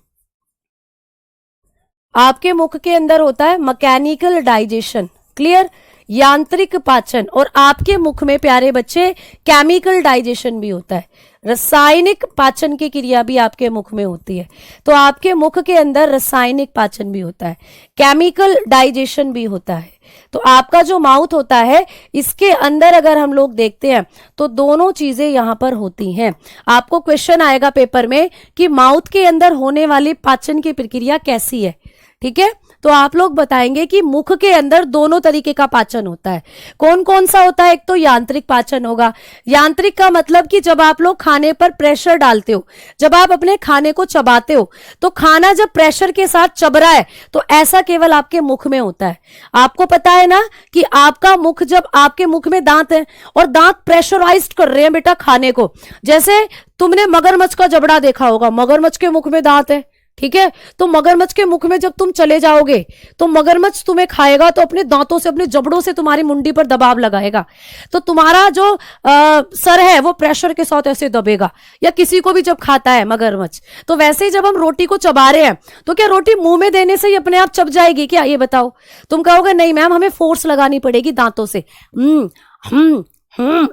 आपके मुख के अंदर होता है मैकेनिकल डाइजेशन, क्लियर, यांत्रिक पाचन। और आपके मुख में प्यारे बच्चे केमिकल डाइजेशन भी होता है, रासायनिक पाचन की क्रिया भी आपके मुख में होती है। तो आपके मुख के अंदर रासायनिक पाचन भी होता है, केमिकल डाइजेशन भी होता है। तो आपका जो माउथ होता है इसके अंदर अगर हम लोग देखते हैं तो दोनों चीजें यहां पर होती हैं। आपको क्वेश्चन आएगा पेपर में कि माउथ के अंदर होने वाली पाचन की प्रक्रिया कैसी है, ठीक है। तो आप लोग बताएंगे कि मुख के अंदर दोनों तरीके का पाचन होता है। कौन कौन सा होता है? एक तो यांत्रिक पाचन होगा। यांत्रिक का मतलब कि जब आप लोग खाने पर प्रेशर डालते हो, जब आप अपने खाने को चबाते हो, तो खाना जब प्रेशर के साथ चब रहा है तो ऐसा केवल आपके मुख में होता है। आपको पता है ना कि आपका मुख, जब आपके मुख में दांत है और दांत प्रेशराइज्ड कर रहे हैं बेटा खाने को, जैसे तुमने मगरमच्छ का जबड़ा देखा होगा, मगरमच्छ के मुख में दांत है, ठीक है। तो मगरमच्छ के मुख में जब तुम चले जाओगे तो मगरमच्छ तुम्हें खाएगा तो अपने दांतों से, अपने जबड़ों से तुम्हारी मुंडी पर दबाव लगाएगा, तो तुम्हारा जो सर है वो प्रेशर के साथ ऐसे दबेगा। या किसी को भी जब खाता है मगरमच्छ, तो वैसे ही जब हम रोटी को चबा रहे हैं तो क्या रोटी मुंह में देने से ही अपने आप चब जाएगी क्या? ये बताओ। तुम कहोगे नहीं मैम हमें फोर्स लगानी पड़ेगी दांतों से,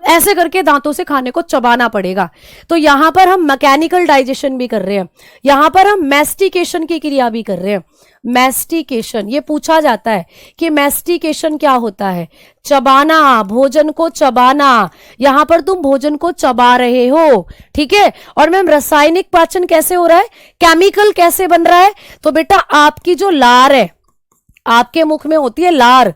ऐसे करके दांतों से खाने को चबाना पड़ेगा। तो यहां पर हम मैकेनिकल डाइजेशन भी कर रहे हैं, यहां पर हम मैस्टिकेशन की क्रिया भी कर रहे हैं। मैस्टिकेशन, ये पूछा जाता है कि मैस्टिकेशन क्या होता है? चबाना, भोजन को चबाना। यहां पर तुम भोजन को चबा रहे हो, ठीक है। और मैम रासायनिक पाचन कैसे हो रहा है, केमिकल कैसे बन रहा है? तो बेटा आपकी जो लार है, आपके मुख में होती है लार,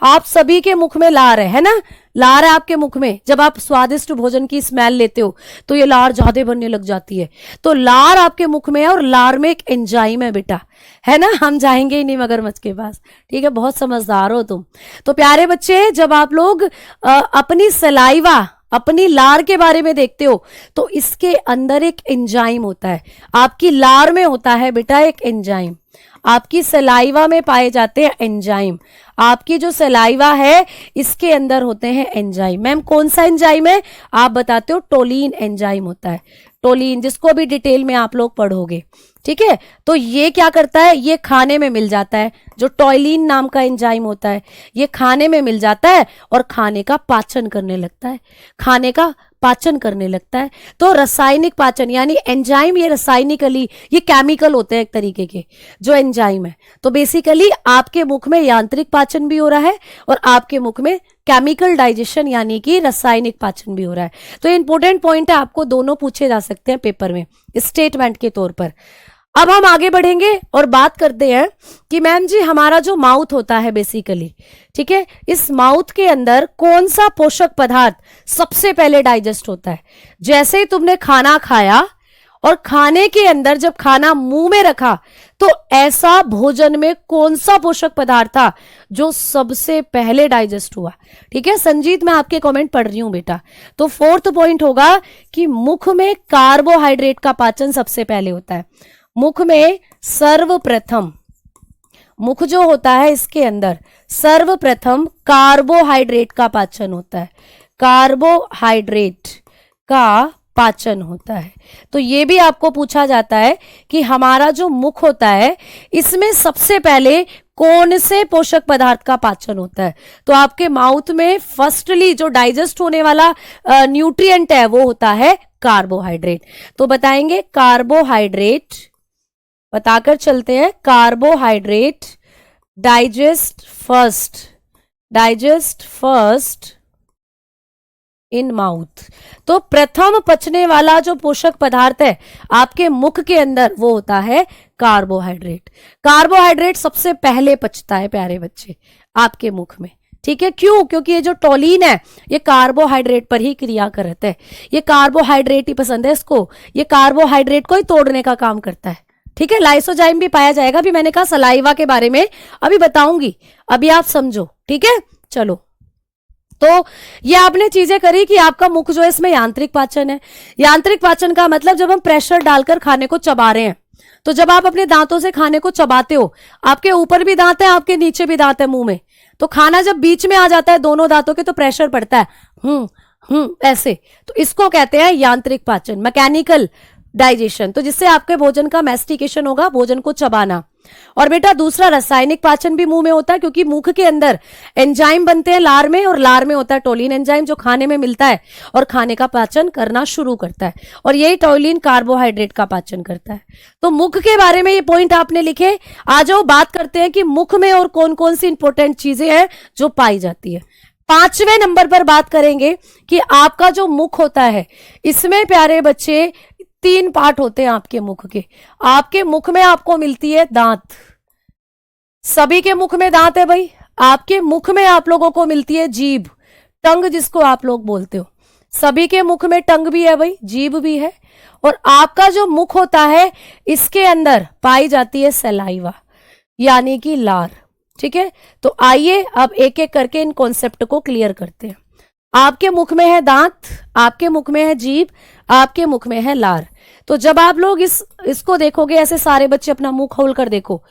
आप सभी के मुख में लार है ना, लार है आपके मुख में। जब आप स्वादिष्ट भोजन की स्मेल लेते हो तो ये लार ज्यादा बनने लग जाती है। तो लार आपके मुख में है और लार में एक एंजाइम है बेटा, है ना। हम जाएंगे ही नहीं मगरमच्छ के पास, ठीक है, बहुत समझदार हो तुम। तो प्यारे बच्चे, जब आप लोग अपनी सलाइवा, अपनी लार के बारे में देखते हो तो इसके अंदर एक एंजाइम होता है। आपकी लार में होता है बेटा एक एंजाइम, आपकी सलाइवा में पाए जाते हैं एंजाइम। आपकी जो सलाइवा है इसके अंदर होते हैं एंजाइम। मैम कौन सा एंजाइम है? आप बताते हो टोलिन एंजाइम होता है, टोलिन, जिसको अभी डिटेल में आप लोग पढ़ोगे। ठीक है, तो ये क्या करता है, ये खाने में मिल जाता है, जो टोलिन नाम का एंजाइम होता है ये खाने में मिल जाता है और खाने का पाचन करने लगता है, खाने का पाचन करने लगता है। तो रासायनिक पाचन यानी एंजाइम, ये रासायनिकली, ये केमिकल होते हैं एक तरीके के जो एंजाइम है। तो बेसिकली आपके मुख में यांत्रिक पाचन भी हो रहा है और आपके मुख में केमिकल डाइजेशन यानी कि रासायनिक पाचन भी हो रहा है। तो ये इंपॉर्टेंट पॉइंट है, आपको दोनों पूछे जा सकते हैं पेपर में स्टेटमेंट के तौर पर। अब हम आगे बढ़ेंगे और बात करते हैं कि मैम जी हमारा जो माउथ होता है बेसिकली, ठीक है, इस माउथ के अंदर कौन सा पोषक पदार्थ सबसे पहले डाइजेस्ट होता है। जैसे ही तुमने खाना खाया और खाने के अंदर जब खाना मुंह में रखा तो ऐसा भोजन में कौन सा पोषक पदार्थ था जो सबसे पहले डाइजेस्ट हुआ। ठीक है संजीत, मैं आपके कमेंट पढ़ रही हूं बेटा। तो फोर्थ पॉइंट होगा कि मुख में कार्बोहाइड्रेट का पाचन सबसे पहले होता है। मुख में सर्वप्रथम, मुख जो होता है इसके अंदर सर्वप्रथम कार्बोहाइड्रेट का पाचन होता है, कार्बोहाइड्रेट का पाचन होता है। तो ये भी आपको पूछा जाता है कि हमारा जो मुख होता है इसमें सबसे पहले कौन से पोषक पदार्थ का पाचन होता है। तो आपके माउथ में फर्स्टली जो डाइजेस्ट होने वाला न्यूट्रिएंट है वो होता है कार्बोहाइड्रेट। तो बताएंगे कार्बोहाइड्रेट, बताकर चलते हैं, carbohydrate digest first in mouth. तो प्रथम पचने वाला जो पोषक पदार्थ है आपके मुख के अंदर वो होता है कार्बोहाइड्रेट। कार्बोहाइड्रेट सबसे पहले पचता है प्यारे बच्चे आपके मुख में। ठीक है, क्यों? क्योंकि ये जो टोलिन है ये कार्बोहाइड्रेट पर ही क्रिया करता है, ये कार्बोहाइड्रेट ही पसंद है इसको, ये कार्बोहाइड्रेट को ही तोड़ने का काम करता है। ठीक है, लाइसोजाइम भी पाया जाएगा, अभी मैंने कहा सलाइवा के बारे में अभी बताऊंगी, अभी आप समझो। ठीक है, चलो, तो ये आपने चीजें करी कि आपका मुख जो है इसमें यांत्रिक पाचन है। यांत्रिक पाचन का मतलब जब हम प्रेशर डालकर खाने को चबा रहे हैं, तो जब आप अपने दांतों से खाने को चबाते हो, आपके ऊपर भी दांत है आपके नीचे भी दांत है मुंह में, तो खाना जब बीच में आ जाता है दोनों दांतों के तो प्रेशर पड़ता है ऐसे, तो इसको कहते हैं यांत्रिक पाचन, मैकेनिकल डाइजेशन। तो जिससे आपके भोजन का मैस्टिकेशन होगा, भोजन को चबाना। और बेटा दूसरा रासायनिक पाचन भी मुंह में होता है, क्योंकि मुख के अंदर एंजाइम बनते हैं लार में, और लार में होता है टोलिन एंजाइम जो खाने में मिलता है और खाने का पाचन करना शुरू करता है, और यही टोलिन कार्बोहाइड्रेट का पाचन करता है। तो मुख के बारे में ये पॉइंट आपने लिखे। आ जाओ बात करते हैं कि मुख में और कौन कौन सी इंपॉर्टेंट चीजें हैं जो पाई जाती है। 5वें नंबर पर बात करेंगे कि आपका जो मुख होता है इसमें प्यारे बच्चे 3 पार्ट होते हैं आपके मुख के। आपके मुख में आपको मिलती है दांत, सभी के मुख में दांत है भाई। आपके मुख में आप लोगों को मिलती है जीभ, टंग जिसको आप लोग बोलते हो, सभी के मुख में टंग भी है भाई, जीभ भी है। और आपका जो मुख होता है इसके अंदर पाई जाती है सलाइवा यानी कि लार। ठीक है, तो आइए अब एक एक करके इन कॉन्सेप्ट को क्लियर करते हैं। आपके मुख में है दांत, आपके मुख में है जीभ, आपके मुख में है लार। तो जब आप लोग इसको देखोगे, ऐसे सारे बच्चे अपना मुंह खोल कर देखो,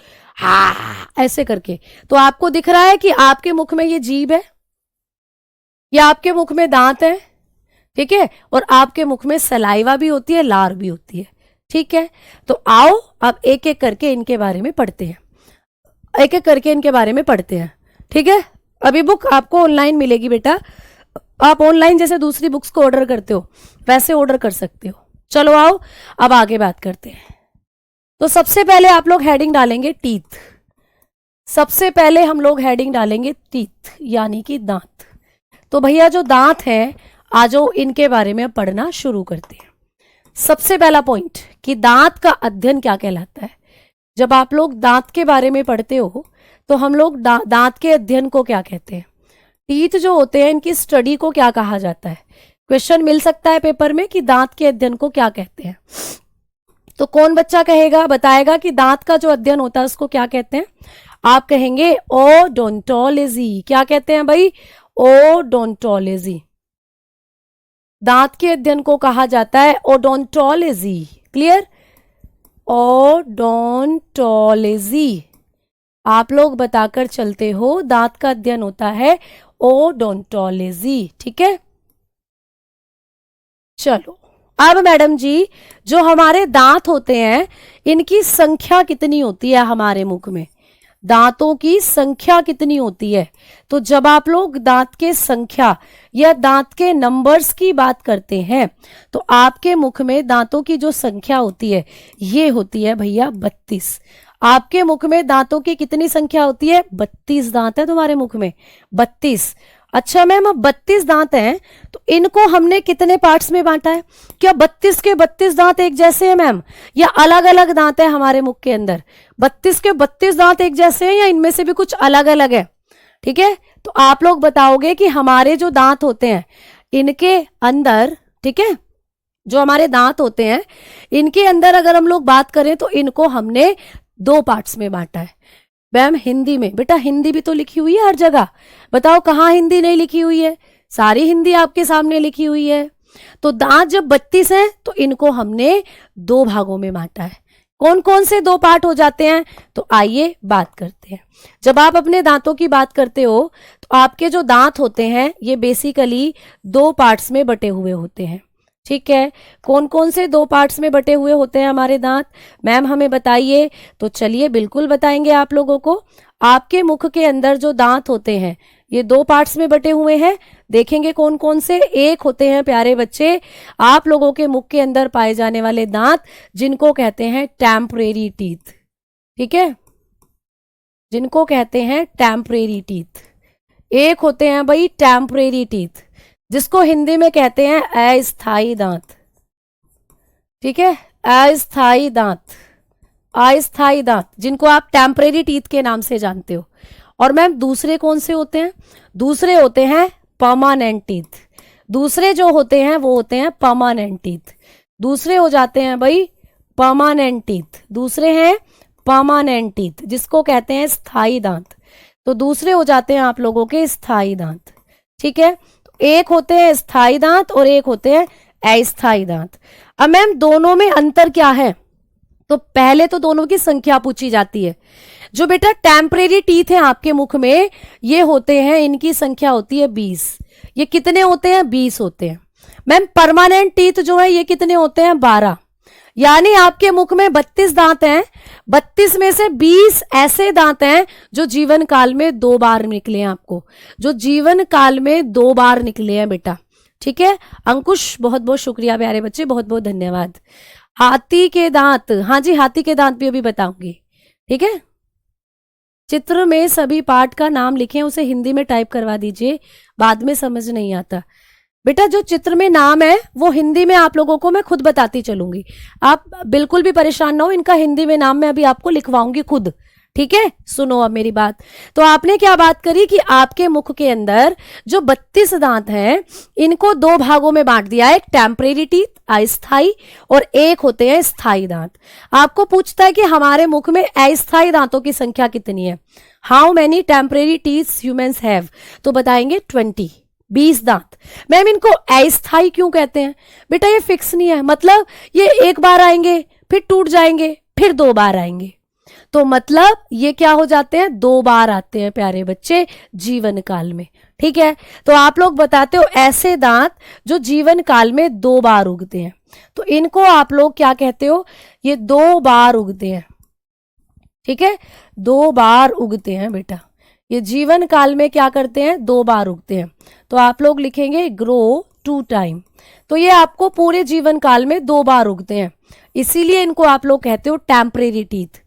ऐसे करके, तो आपको दिख रहा है कि आपके मुख में ये जीभ है, या आपके मुख में दांत है, ठीक है, और आपके मुख में सलाइवा भी होती है, लार भी होती है। ठीक है, तो आओ अब एक एक करके इनके बारे में पढ़ते हैं, एक एक करके इनके बारे में पढ़ते हैं। ठीक है, अभी बुक आपको ऑनलाइन मिलेगी बेटा, आप ऑनलाइन जैसे दूसरी बुक्स को ऑर्डर करते हो वैसे ऑर्डर कर सकते हो। चलो आओ अब आगे बात करते हैं। तो सबसे पहले आप लोग हेडिंग डालेंगे टीथ, सबसे पहले हम लोग हेडिंग डालेंगे टीथ यानी कि दांत। तो भैया जो दांत हैं आज इनके बारे में पढ़ना शुरू करते हैं। सबसे पहला पॉइंट कि दांत का अध्ययन क्या कहलाता है। जब आप लोग दांत के बारे में पढ़ते हो तो हम लोग दांत के अध्ययन को क्या कहते हैं, टीथ जो होते हैं इनकी स्टडी को क्या कहा जाता है। क्वेश्चन मिल सकता है पेपर में कि दांत के अध्ययन को क्या कहते हैं। तो कौन बच्चा कहेगा, बताएगा कि दांत का जो अध्ययन होता है उसको क्या कहते हैं। आप कहेंगे ओडोंटोलॉजी। क्या कहते हैं भाई, ओडोंटोलॉजी। दांत के अध्ययन को कहा जाता है ओडोंटोलॉजी। क्लियर? ओडोंटोलॉजी। आप लोग बताकर चलते हो दांत का अध्ययन होता है ओडोंटोलॉजी। ठीक है, चलो अब मैडम जी, जो हमारे दांत होते हैं इनकी संख्या कितनी होती है हमारे मुख में? दांतों की संख्या कितनी होती है? तो जब आप लोग दांत के संख्या या दांत के नंबर्स की बात करते हैं तो आपके मुख में दांतों की जो संख्या होती है ये होती है भैया 32। आपके मुख में दांतों की कितनी संख्या होती है? 32 दांत है तुम्हारे मुख में, 32। अच्छा मैम, अब 32 दांत हैं तो इनको हमने कितने पार्ट्स में बांटा है? क्या 32 के 32 दांत एक जैसे हैं मैम, या अलग अलग दांत है हमारे मुख के अंदर? 32 के 32 दांत एक जैसे हैं या इनमें से भी कुछ अलग अलग है? ठीक है, तो आप लोग बताओगे कि हमारे जो दांत होते हैं इनके अंदर, ठीक है, जो हमारे दांत होते हैं इनके अंदर अगर हम लोग बात करें तो इनको हमने 2 पार्ट्स में बांटा है। मैम हिंदी में, बेटा हिंदी भी तो लिखी हुई है हर जगह, बताओ कहाँ हिंदी नहीं लिखी हुई है? सारी हिंदी आपके सामने लिखी हुई है। तो दांत जब 32 हैं तो इनको हमने 2 भागों में बांटा है। कौन कौन से 2 पार्ट हो जाते हैं? तो आइए बात करते हैं। जब आप अपने दांतों की बात करते हो तो आपके जो दांत होते हैं ये बेसिकली 2 पार्ट्स में बटे हुए होते हैं। ठीक है, कौन कौन से 2 पार्ट्स में बटे हुए होते हैं हमारे दांत? मैम हमें बताइए। तो चलिए बिल्कुल बताएंगे आप लोगों को। आपके मुख के अंदर जो दांत होते हैं ये 2 पार्ट्स में बटे हुए हैं। देखेंगे कौन कौन से। एक होते हैं प्यारे बच्चे आप लोगों के मुख के अंदर पाए जाने वाले दांत जिनको कहते हैं टेम्परेरी टीथ। ठीक है, जिनको कहते हैं टेम्परेरी टीथ। एक होते हैं भाई टेम्परेरी टीथ जिसको हिंदी में कहते हैं अस्थाई दांत। ठीक है, अस्थाई दांत, अस्थाई दांत जिनको आप टेम्परेरी टीथ के नाम से जानते हो। और मैम दूसरे कौन से होते हैं? दूसरे होते हैं परमानेंट टीथ। दूसरे जो होते हैं वो होते हैं परमानेंट टीथ। दूसरे हो जाते हैं भाई परमानेंट टीथ। दूसरे हैं परमानेंट टीथ जिसको कहते हैं स्थाई दांत। तो दूसरे हो जाते हैं आप लोगों के स्थाई दांत। ठीक है, एक होते हैं स्थाई दांत और एक होते हैं अस्थाई दांत। अब मैम दोनों में अंतर क्या है? तो पहले तो दोनों की संख्या पूछी जाती है। जो बेटा टेम्परेरी टीथ है आपके मुख में ये होते हैं, इनकी संख्या होती है 20। ये कितने होते हैं? 20 होते हैं। मैम परमानेंट टीथ जो है ये कितने होते हैं? 12। यानी आपके मुख में 32 दांत हैं, 32 में से 20 ऐसे दांत हैं जो जीवन काल में 2 बार निकले हैं आपको, जो जीवन काल में 2 बार निकले हैं बेटा। ठीक है अंकुश, बहुत बहुत शुक्रिया प्यारे बच्चे, बहुत बहुत धन्यवाद। हाथी के दांत, हाँ जी हाथी के दांत भी अभी बताऊंगी। ठीक है, चित्र में सभी पार्ट का नाम लिखें, उसे हिंदी में टाइप करवा दीजिए, बाद में समझ नहीं आता। बेटा जो चित्र में नाम है वो हिंदी में आप लोगों को मैं खुद बताती चलूंगी, आप बिल्कुल भी परेशान ना हो। इनका हिंदी में नाम मैं अभी आपको लिखवाऊंगी खुद। ठीक है, सुनो अब मेरी बात। तो आपने क्या बात करी कि आपके मुख के अंदर जो 32 दांत हैं इनको 2 भागों में बांट दिया है, एक टेम्परेरी टीथ अस्थाई और एक होते हैं स्थाई दांत। आपको पूछता है कि हमारे मुख में अस्थाई दांतों की संख्या कितनी है? How many temporary teeth humans have? तो बताएंगे 20 दांत। मैम इनको अस्थाई क्यों कहते हैं? बेटा ये फिक्स नहीं है, मतलब ये एक बार आएंगे फिर टूट जाएंगे फिर 2 बार आएंगे, तो मतलब ये क्या हो जाते हैं? 2 बार आते हैं प्यारे बच्चे जीवन काल में। ठीक है, तो आप लोग बताते हो ऐसे दांत जो जीवन काल में 2 बार उगते हैं, तो इनको आप लोग क्या कहते हो? ये 2 बार उगते हैं। ठीक है, 2 बार उगते हैं बेटा, ये जीवन काल में क्या करते हैं? 2 बार उगते हैं। तो आप लोग लिखेंगे ग्रो 2 टाइम। तो ये आपको पूरे जीवन काल में 2 बार उगते हैं, इसीलिए इनको आप लोग कहते हो टेम्परेरी टीथ।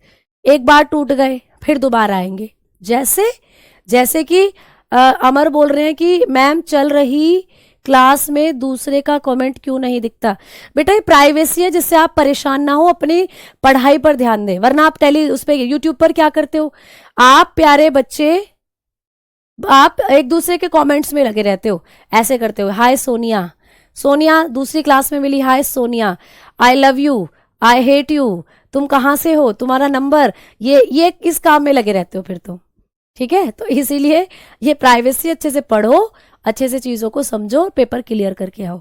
एक बार टूट गए फिर दोबारा आएंगे। जैसे कि अमर बोल रहे हैं कि मैम चल रही क्लास में दूसरे का कमेंट क्यों नहीं दिखता? बेटा ये प्राइवेसी है, जिससे आप परेशान ना हो, अपनी पढ़ाई पर ध्यान दें, वरना आप उस पे यूट्यूब पर क्या करते हो आप प्यारे बच्चे, आप एक दूसरे के कमेंट्स में लगे रहते हो, ऐसे करते हो। हाय सोनिया, सोनिया दूसरी क्लास में मिली, hi Sonia, I love you, I hate you, तुम कहाँ से हो, तुम्हारा नंबर, ये किस काम में लगे रहते हो फिर तो। ठीक है, तो इसीलिए ये प्राइवेसी, अच्छे से पढ़ो, अच्छे से चीजों को समझो, पेपर क्लियर करके आओ।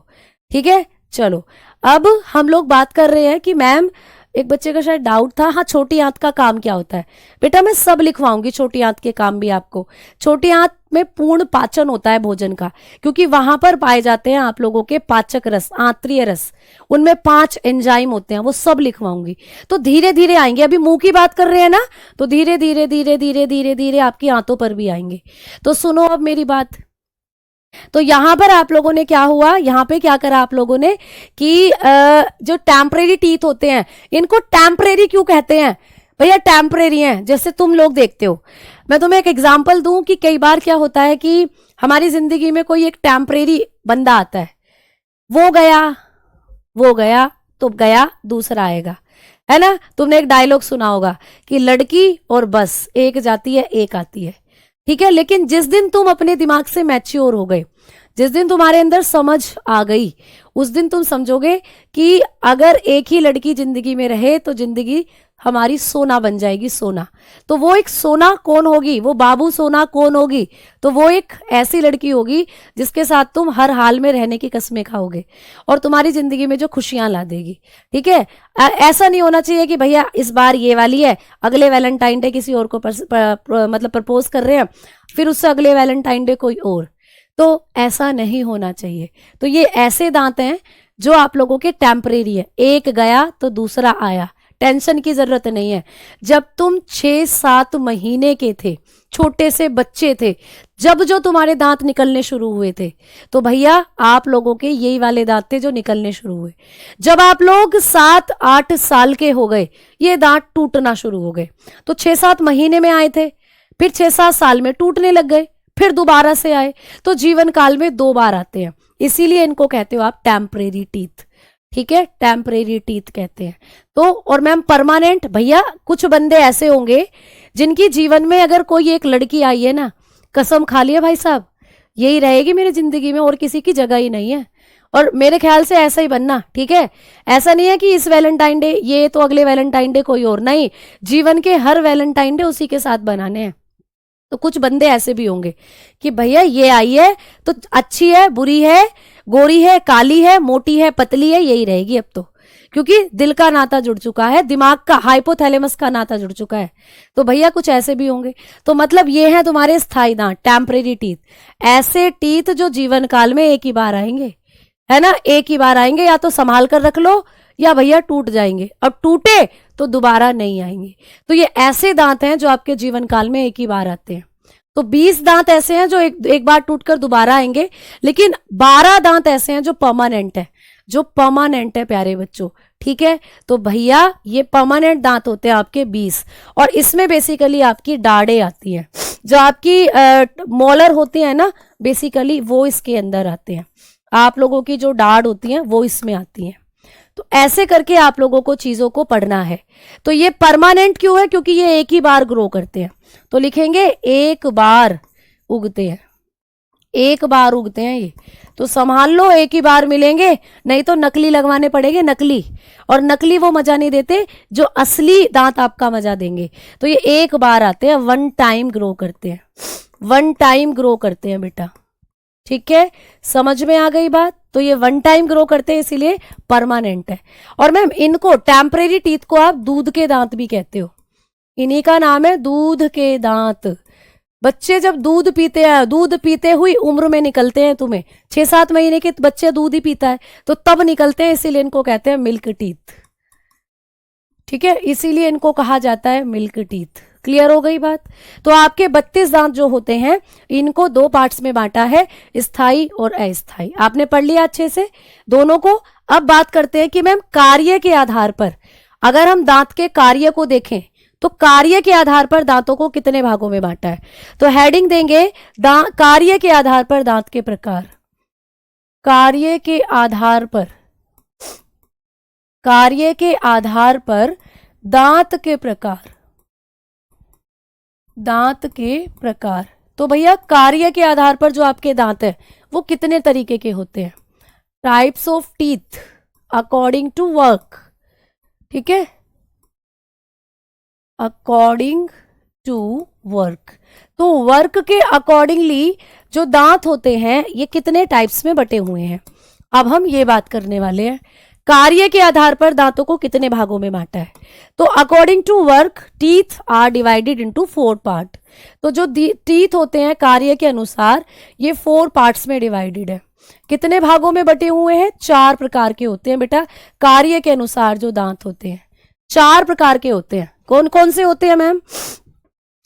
ठीक है, चलो अब हम लोग बात कर रहे हैं कि मैम एक बच्चे का शायद डाउट था, हाँ छोटी आंत का काम क्या होता है। बेटा मैं सब लिखवाऊंगी छोटी आंत के काम भी आपको। छोटी आंत में पूर्ण पाचन होता है भोजन का, क्योंकि वहां पर पाए जाते हैं आप लोगों के पाचक रस, आंतरीय रस, उनमें 5 एंजाइम होते हैं, वो सब लिखवाऊंगी। तो धीरे धीरे आएंगे, अभी मुंह की बात कर रहे हैं ना, तो धीरे धीरे धीरे धीरे धीरे धीरे आपकी आंतों पर भी आएंगे। तो सुनो अब मेरी बात। तो यहां पर आप लोगों ने क्या हुआ, यहां पे क्या करा आप लोगों ने कि जो टेम्परेरी टीथ होते हैं, इनको टेम्परेरी क्यों कहते हैं भैया? टेम्परेरी हैं, जैसे तुम लोग देखते हो। मैं तुम्हें एक एग्जांपल दूं कि कई बार क्या होता है कि हमारी जिंदगी में कोई एक टेम्परेरी बंदा आता है, वो गया तो गया, दूसरा आएगा, है ना। तुमने एक डायलॉग सुना होगा कि लड़की और बस, एक जाती है एक आती है, ठीक है। लेकिन जिस दिन तुम अपने दिमाग से मैच्योर हो गए, जिस दिन तुम्हारे अंदर समझ आ गई, उस दिन तुम समझोगे कि अगर एक ही लड़की जिंदगी में रहे तो जिंदगी हमारी सोना बन जाएगी, सोना। तो वो एक सोना कौन होगी? वो बाबू सोना कौन होगी? तो वो एक ऐसी लड़की होगी जिसके साथ तुम हर हाल में रहने की कसमें खाओगे और तुम्हारी जिंदगी में जो खुशियां ला देगी, ठीक है। ऐसा नहीं होना चाहिए कि भैया इस बार ये वाली है, अगले वैलेंटाइन डे किसी और को मतलब प्रपोज कर रहे हैं, फिर उससे अगले वैलेंटाइन डे कोई और। तो ऐसा नहीं होना चाहिए। तो ये ऐसे दांत हैं जो आप लोगों के टेम्परेरी है, एक गया तो दूसरा आया, टेंशन की जरूरत नहीं है। जब तुम 6-7 महीने के थे, छोटे से बच्चे थे, जब जो तुम्हारे दांत निकलने शुरू हुए थे, तो भैया आप लोगों के यही वाले दांत थे जो निकलने शुरू हुए। जब आप लोग 7-8 साल के हो गए, ये दांत टूटना शुरू हो गए। तो 6-7 महीने में आए थे, फिर 6-7 साल में टूटने लग गए, फिर दोबारा से आए। तो जीवन काल में 2 बार आते हैं, इसीलिए इनको कहते हो आप टेम्परेरी टीथ, ठीक है, टेम्परेरी टीथ कहते हैं। तो और मैम परमानेंट, भैया कुछ बंदे ऐसे होंगे जिनकी जीवन में अगर कोई एक लड़की आई है ना, कसम खा लिया भाई साहब यही रहेगी मेरी जिंदगी में, और किसी की जगह ही नहीं है। और मेरे ख्याल से ऐसा ही बनना, ठीक है। ऐसा नहीं है कि इस वैलेंटाइन डे ये तो अगले वैलेंटाइन डे कोई और, नहीं, जीवन के हर वैलेंटाइन डे उसी के साथ बनाने हैं। तो कुछ बंदे ऐसे भी होंगे कि भैया ये आई है तो अच्छी है, बुरी है, गोरी है, काली है, मोटी है, पतली है, यही रहेगी अब तो, क्योंकि दिल का नाता जुड़ चुका है, दिमाग का, हाइपोथैलेमस का नाता जुड़ चुका है। तो भैया कुछ ऐसे भी होंगे। तो मतलब ये है तुम्हारे स्थायी दांत, टेम्परेरी टीथ, ऐसे टीथ जो जीवन काल में एक ही बार आएंगे, है ना, एक ही बार आएंगे। या तो संभाल कर रख लो या भैया टूट जाएंगे, अब टूटे तो दोबारा नहीं आएंगे। तो ये ऐसे दांत हैं जो आपके जीवन काल में एक ही बार आते हैं। तो 20 दांत ऐसे हैं जो एक बार टूटकर दोबारा आएंगे, लेकिन 12 दांत ऐसे हैं जो परमानेंट है, जो परमानेंट है प्यारे बच्चों, ठीक है। तो भैया ये परमानेंट दांत होते हैं आपके 20, और इसमें बेसिकली आपकी दाढ़ें आती हैं, जो आपकी मोलर होती है ना, बेसिकली वो इसके अंदर आते हैं। आप लोगों की जो दाढ़ होती है वो इसमें आती है। तो ऐसे करके आप लोगों को चीजों को पढ़ना है। तो ये परमानेंट क्यों है? क्योंकि ये एक ही बार ग्रो करते हैं। तो लिखेंगे एक बार उगते हैं, एक बार उगते हैं ये। तो संभाल लो, एक ही बार मिलेंगे, नहीं तो नकली लगवाने पड़ेंगे, नकली। और नकली वो मजा नहीं देते जो असली दांत आपका मजा देंगे। तो ये एक बार आते हैं, 1 टाइम ग्रो करते हैं, 1 टाइम ग्रो करते हैं बेटा, ठीक है। समझ में आ गई बात? तो ये 1 टाइम ग्रो करते हैं, इसीलिए परमानेंट है। और मैम इनको टेम्परेरी टीथ को आप दूध के दांत भी कहते हो, इन्हीं का नाम है दूध के दांत। बच्चे जब दूध पीते हैं, दूध पीते हुई उम्र में निकलते हैं, तुम्हें 6-7 महीने के बच्चे दूध ही पीता है तो तब निकलते हैं, इसीलिए इनको कहते हैं मिल्क टीथ, ठीक है, इसीलिए इनको कहा जाता है मिल्क टीथ। क्लियर हो गई बात? तो आपके 32 दांत जो होते हैं इनको 2 पार्ट्स में बांटा है, स्थायी और अस्थायी। आपने पढ़ लिया अच्छे से दोनों को। अब बात करते हैं कि मैम कार्य के आधार पर, अगर हम दांत के कार्य को देखें तो कार्य के आधार पर दांतों को कितने भागों में बांटा है। तो हेडिंग देंगे कार्य के आधार पर दांत के प्रकार, कार्य के आधार पर, कार्य के आधार पर दांत के प्रकार, दांत के प्रकार। तो भैया कार्य के आधार पर जो आपके दांत है वो कितने तरीके के होते हैं? Types of teeth according to work, ठीक है, अकॉर्डिंग टू वर्क। तो वर्क के अकॉर्डिंगली जो दांत होते हैं ये कितने टाइप्स में बटे हुए हैं? अब हम ये बात करने वाले हैं, कार्य के आधार पर दांतों को कितने भागों में बांटा है। तो according to work teeth are divided into 4 part. तो जो टीथ होते हैं कार्य के अनुसार ये 4 पार्ट्स में डिवाइडेड है। कितने भागों में बटे हुए हैं? 4 प्रकार के होते हैं बेटा। कार्य के अनुसार जो दांत होते हैं 4 प्रकार के होते हैं। कौन कौन से होते हैं मैम?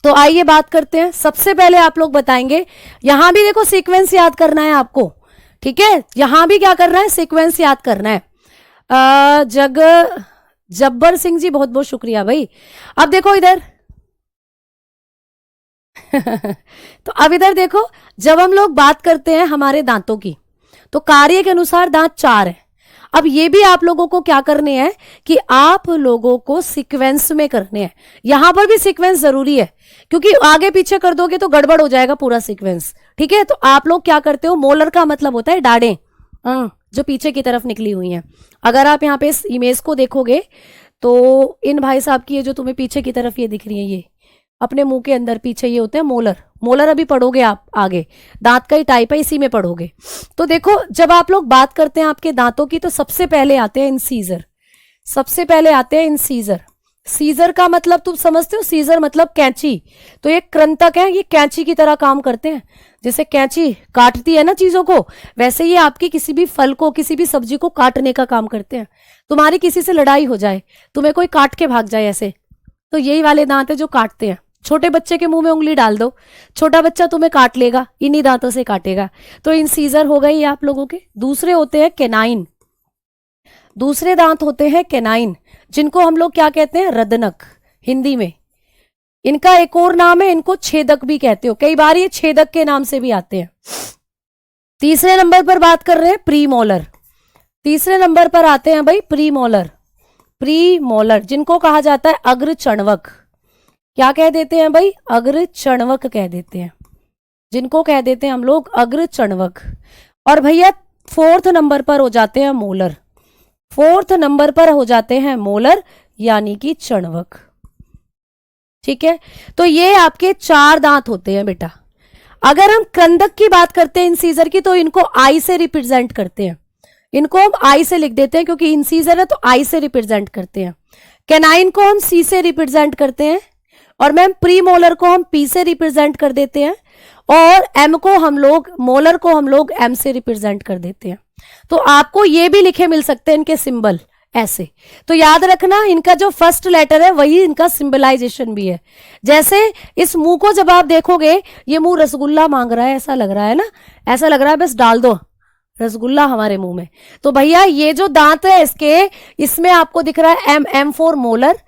तो आइए बात करते हैं। सबसे पहले आप लोग बताएंगे, यहां भी देखो सीक्वेंस याद करना है आपको, ठीक है। यहां भी क्या करना है? सीक्वेंस याद करना है। जब्बर सिंह जी बहुत बहुत शुक्रिया भाई। अब देखो इधर तो अब इधर देखो, जब हम लोग बात करते हैं हमारे दांतों की, तो कार्य के अनुसार दांत 4 है। अब ये भी आप लोगों को क्या करने हैं कि आप लोगों को सीक्वेंस में करने हैं। यहां पर भी सीक्वेंस जरूरी है, क्योंकि आगे पीछे कर दोगे तो गड़बड़ हो जाएगा पूरा सीक्वेंस, ठीक है। तो आप लोग क्या करते हो, मोलर का मतलब होता है डाढ़ें, जो पीछे की तरफ निकली हुई हैं। अगर आप यहाँ पे इस इमेज को देखोगे तो इन भाई साहब की ये जो तुम्हें पीछे की तरफ ये दिख रही है, ये अपने मुंह के अंदर पीछे ये होते हैं मोलर। मोलर अभी पढ़ोगे आप आगे, दांत का ही टाइप है, इसी में पढ़ोगे। तो देखो जब आप लोग बात करते हैं आपके दांतों की, तो सबसे पहले आते हैं इंसीजर। सबसे पहले आते हैं इंसीजर। सीजर का मतलब तुम समझते हो, सीजर मतलब कैंची। तो ये कृंतक है, ये कैंची की तरह काम करते हैं। जैसे कैंची काटती है ना चीजों को, वैसे ये आपकी किसी भी फल को, किसी भी सब्जी को काटने का काम करते हैं। तुम्हारी किसी से लड़ाई हो जाए, तुम्हें कोई काट के भाग जाए ऐसे, तो यही वाले दांत है जो काटते हैं। छोटे बच्चे के मुंह में उंगली डाल दो, छोटा बच्चा तुम्हें काट लेगा, इन्हीं दांतों से काटेगा। तो इंसीजर हो गए ये आप लोगों के। दूसरे होते हैं केनाइन। दूसरे दांत होते हैं केनाइन, जिनको हम लोग क्या कहते हैं? रदनक हिंदी में। इनका एक और नाम है, इनको छेदक भी कहते हो, कई बार ये छेदक के नाम से भी आते हैं। तीसरे नंबर पर बात कर रहे हैं प्रीमोलर। तीसरे नंबर पर आते हैं भाई प्रीमोलर। प्रीमोलर जिनको कहा जाता है अग्र चणवक। क्या कह देते हैं भाई? अग्र चणवक कह देते हैं, जिनको कह देते हैं हम लोग अग्र चणवक। और भैया 4th नंबर पर हो जाते हैं मोलर। 4th नंबर पर हो जाते हैं मोलर, यानी कि चणवक, ठीक है। तो ये आपके 4 दांत होते हैं बेटा। अगर हम कृंतक की बात करते हैं इंसीजर की, तो इनको आई से रिप्रेजेंट करते हैं। इनको हम आई से लिख देते हैं, क्योंकि इंसीजर है तो आई से रिप्रेजेंट करते हैं। कैनाइन को हम सी से रिप्रेजेंट करते हैं, और मैम प्रीमोलर को हम पी से रिप्रेजेंट कर देते हैं, और एम को हम लोग, मोलर को हम लोग एम से रिप्रेजेंट कर देते हैं। तो आपको ये भी लिखे मिल सकते हैं इनके सिंबल ऐसे। तो याद रखना, इनका जो फर्स्ट लेटर है वही इनका सिंबलाइजेशन भी है। जैसे इस मुंह को जब आप देखोगे, ये मुंह रसगुल्ला मांग रहा है, ऐसा लग रहा है ना, ऐसा लग रहा है बस डाल दो रसगुल्ला हमारे मुंह में। तो भैया ये जो दांत है इसके, इसमें आपको दिख रहा है M for molar,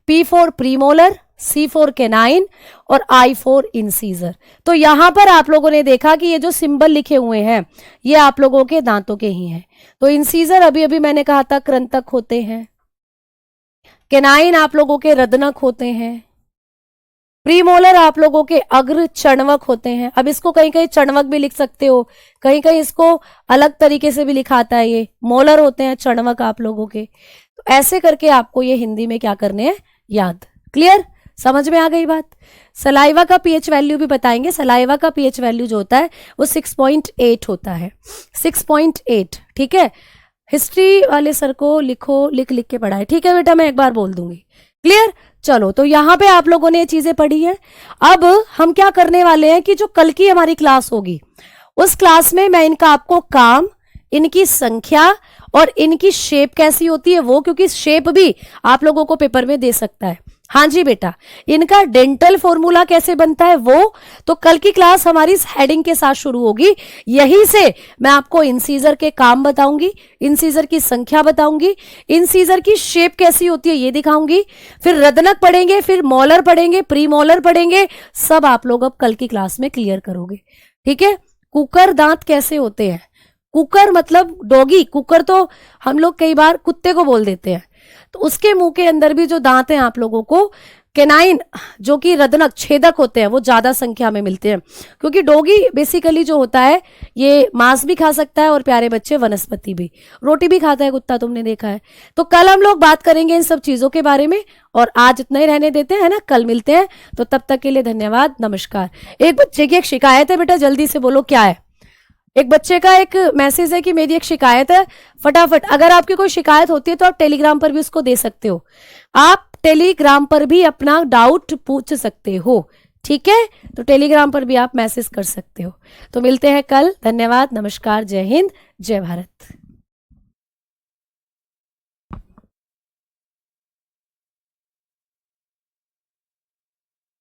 P for premolar, C for canine, और आई फॉर इंसीजर। तो यहां पर आप लोगों ने देखा कि ये जो सिंबल लिखे हुए हैं ये आप लोगों के दांतों के ही हैं। तो इंसीजर अभी अभी मैंने कहा था कृंतक होते हैं, केनाइन आप लोगों के रदनक होते हैं, प्रीमोलर आप लोगों के अग्र चणवक होते हैं। अब इसको कहीं कहीं चणवक भी लिख सकते हो, कहीं कहीं इसको अलग तरीके से भी लिखाता है, ये मोलर होते हैं चणवक आप लोगों के। तो ऐसे करके आपको ये हिंदी में क्या करने हैं, याद। क्लियर? समझ में आ गई बात? सलाइवा का पीएच वैल्यू भी बताएंगे। सलाइवा का पीएच वैल्यू जो होता है वो 6.8 होता है, 6.8, ठीक है। हिस्ट्री वाले सर को लिखो, लिख लिख के पढ़ाए, ठीक है बेटा, मैं एक बार बोल दूंगी। क्लियर? चलो, तो यहां पे आप लोगों ने ये चीजें पढ़ी है। अब हम क्या करने वाले हैं कि जो कल की हमारी क्लास होगी, उस क्लास में मैं इनका आपको काम, इनकी संख्या और इनकी शेप कैसी होती है वो, क्योंकि शेप भी आप लोगों को पेपर में दे सकता है। हाँ जी बेटा, इनका डेंटल फॉर्मूला कैसे बनता है वो, तो कल की क्लास हमारी इस हेडिंग के साथ शुरू होगी। यहीं से मैं आपको इंसीजर के काम बताऊंगी, इंसीजर की संख्या बताऊंगी, इंसीजर की शेप कैसी होती है ये दिखाऊंगी, फिर रदनक पढ़ेंगे, फिर मोलर पढ़ेंगे, प्री मोलर पढ़ेंगे, सब आप लोग अब कल की क्लास में क्लियर करोगे, ठीक है। कुकर दांत कैसे होते हैं? कुकर मतलब डॉगी, कुकर तो हम लोग कई बार कुत्ते को बोल देते हैं। तो उसके मुंह के अंदर भी जो दांत हैं आप लोगों को केनाइन, जो कि रदनक छेदक होते हैं, वो ज्यादा संख्या में मिलते हैं, क्योंकि डॉगी बेसिकली जो होता है ये मांस भी खा सकता है और प्यारे बच्चे वनस्पति भी, रोटी भी खाता है कुत्ता, तुमने देखा है। तो कल हम लोग बात करेंगे इन सब चीजों के बारे में, और आज इतना ही रहने देते हैं ना, कल मिलते हैं। तो तब तक के लिए धन्यवाद, नमस्कार। एक बच्चे की एक शिकायत है बेटा, जल्दी से बोलो क्या है? एक बच्चे का एक मैसेज है कि मेरी एक शिकायत है, फटाफट अगर आपकी कोई शिकायत होती है तो आप टेलीग्राम पर भी उसको दे सकते हो, आप टेलीग्राम पर भी अपना डाउट पूछ सकते हो, ठीक है। तो टेलीग्राम पर भी आप मैसेज कर सकते हो। तो मिलते हैं कल, धन्यवाद, नमस्कार, जय हिंद, जय भारत।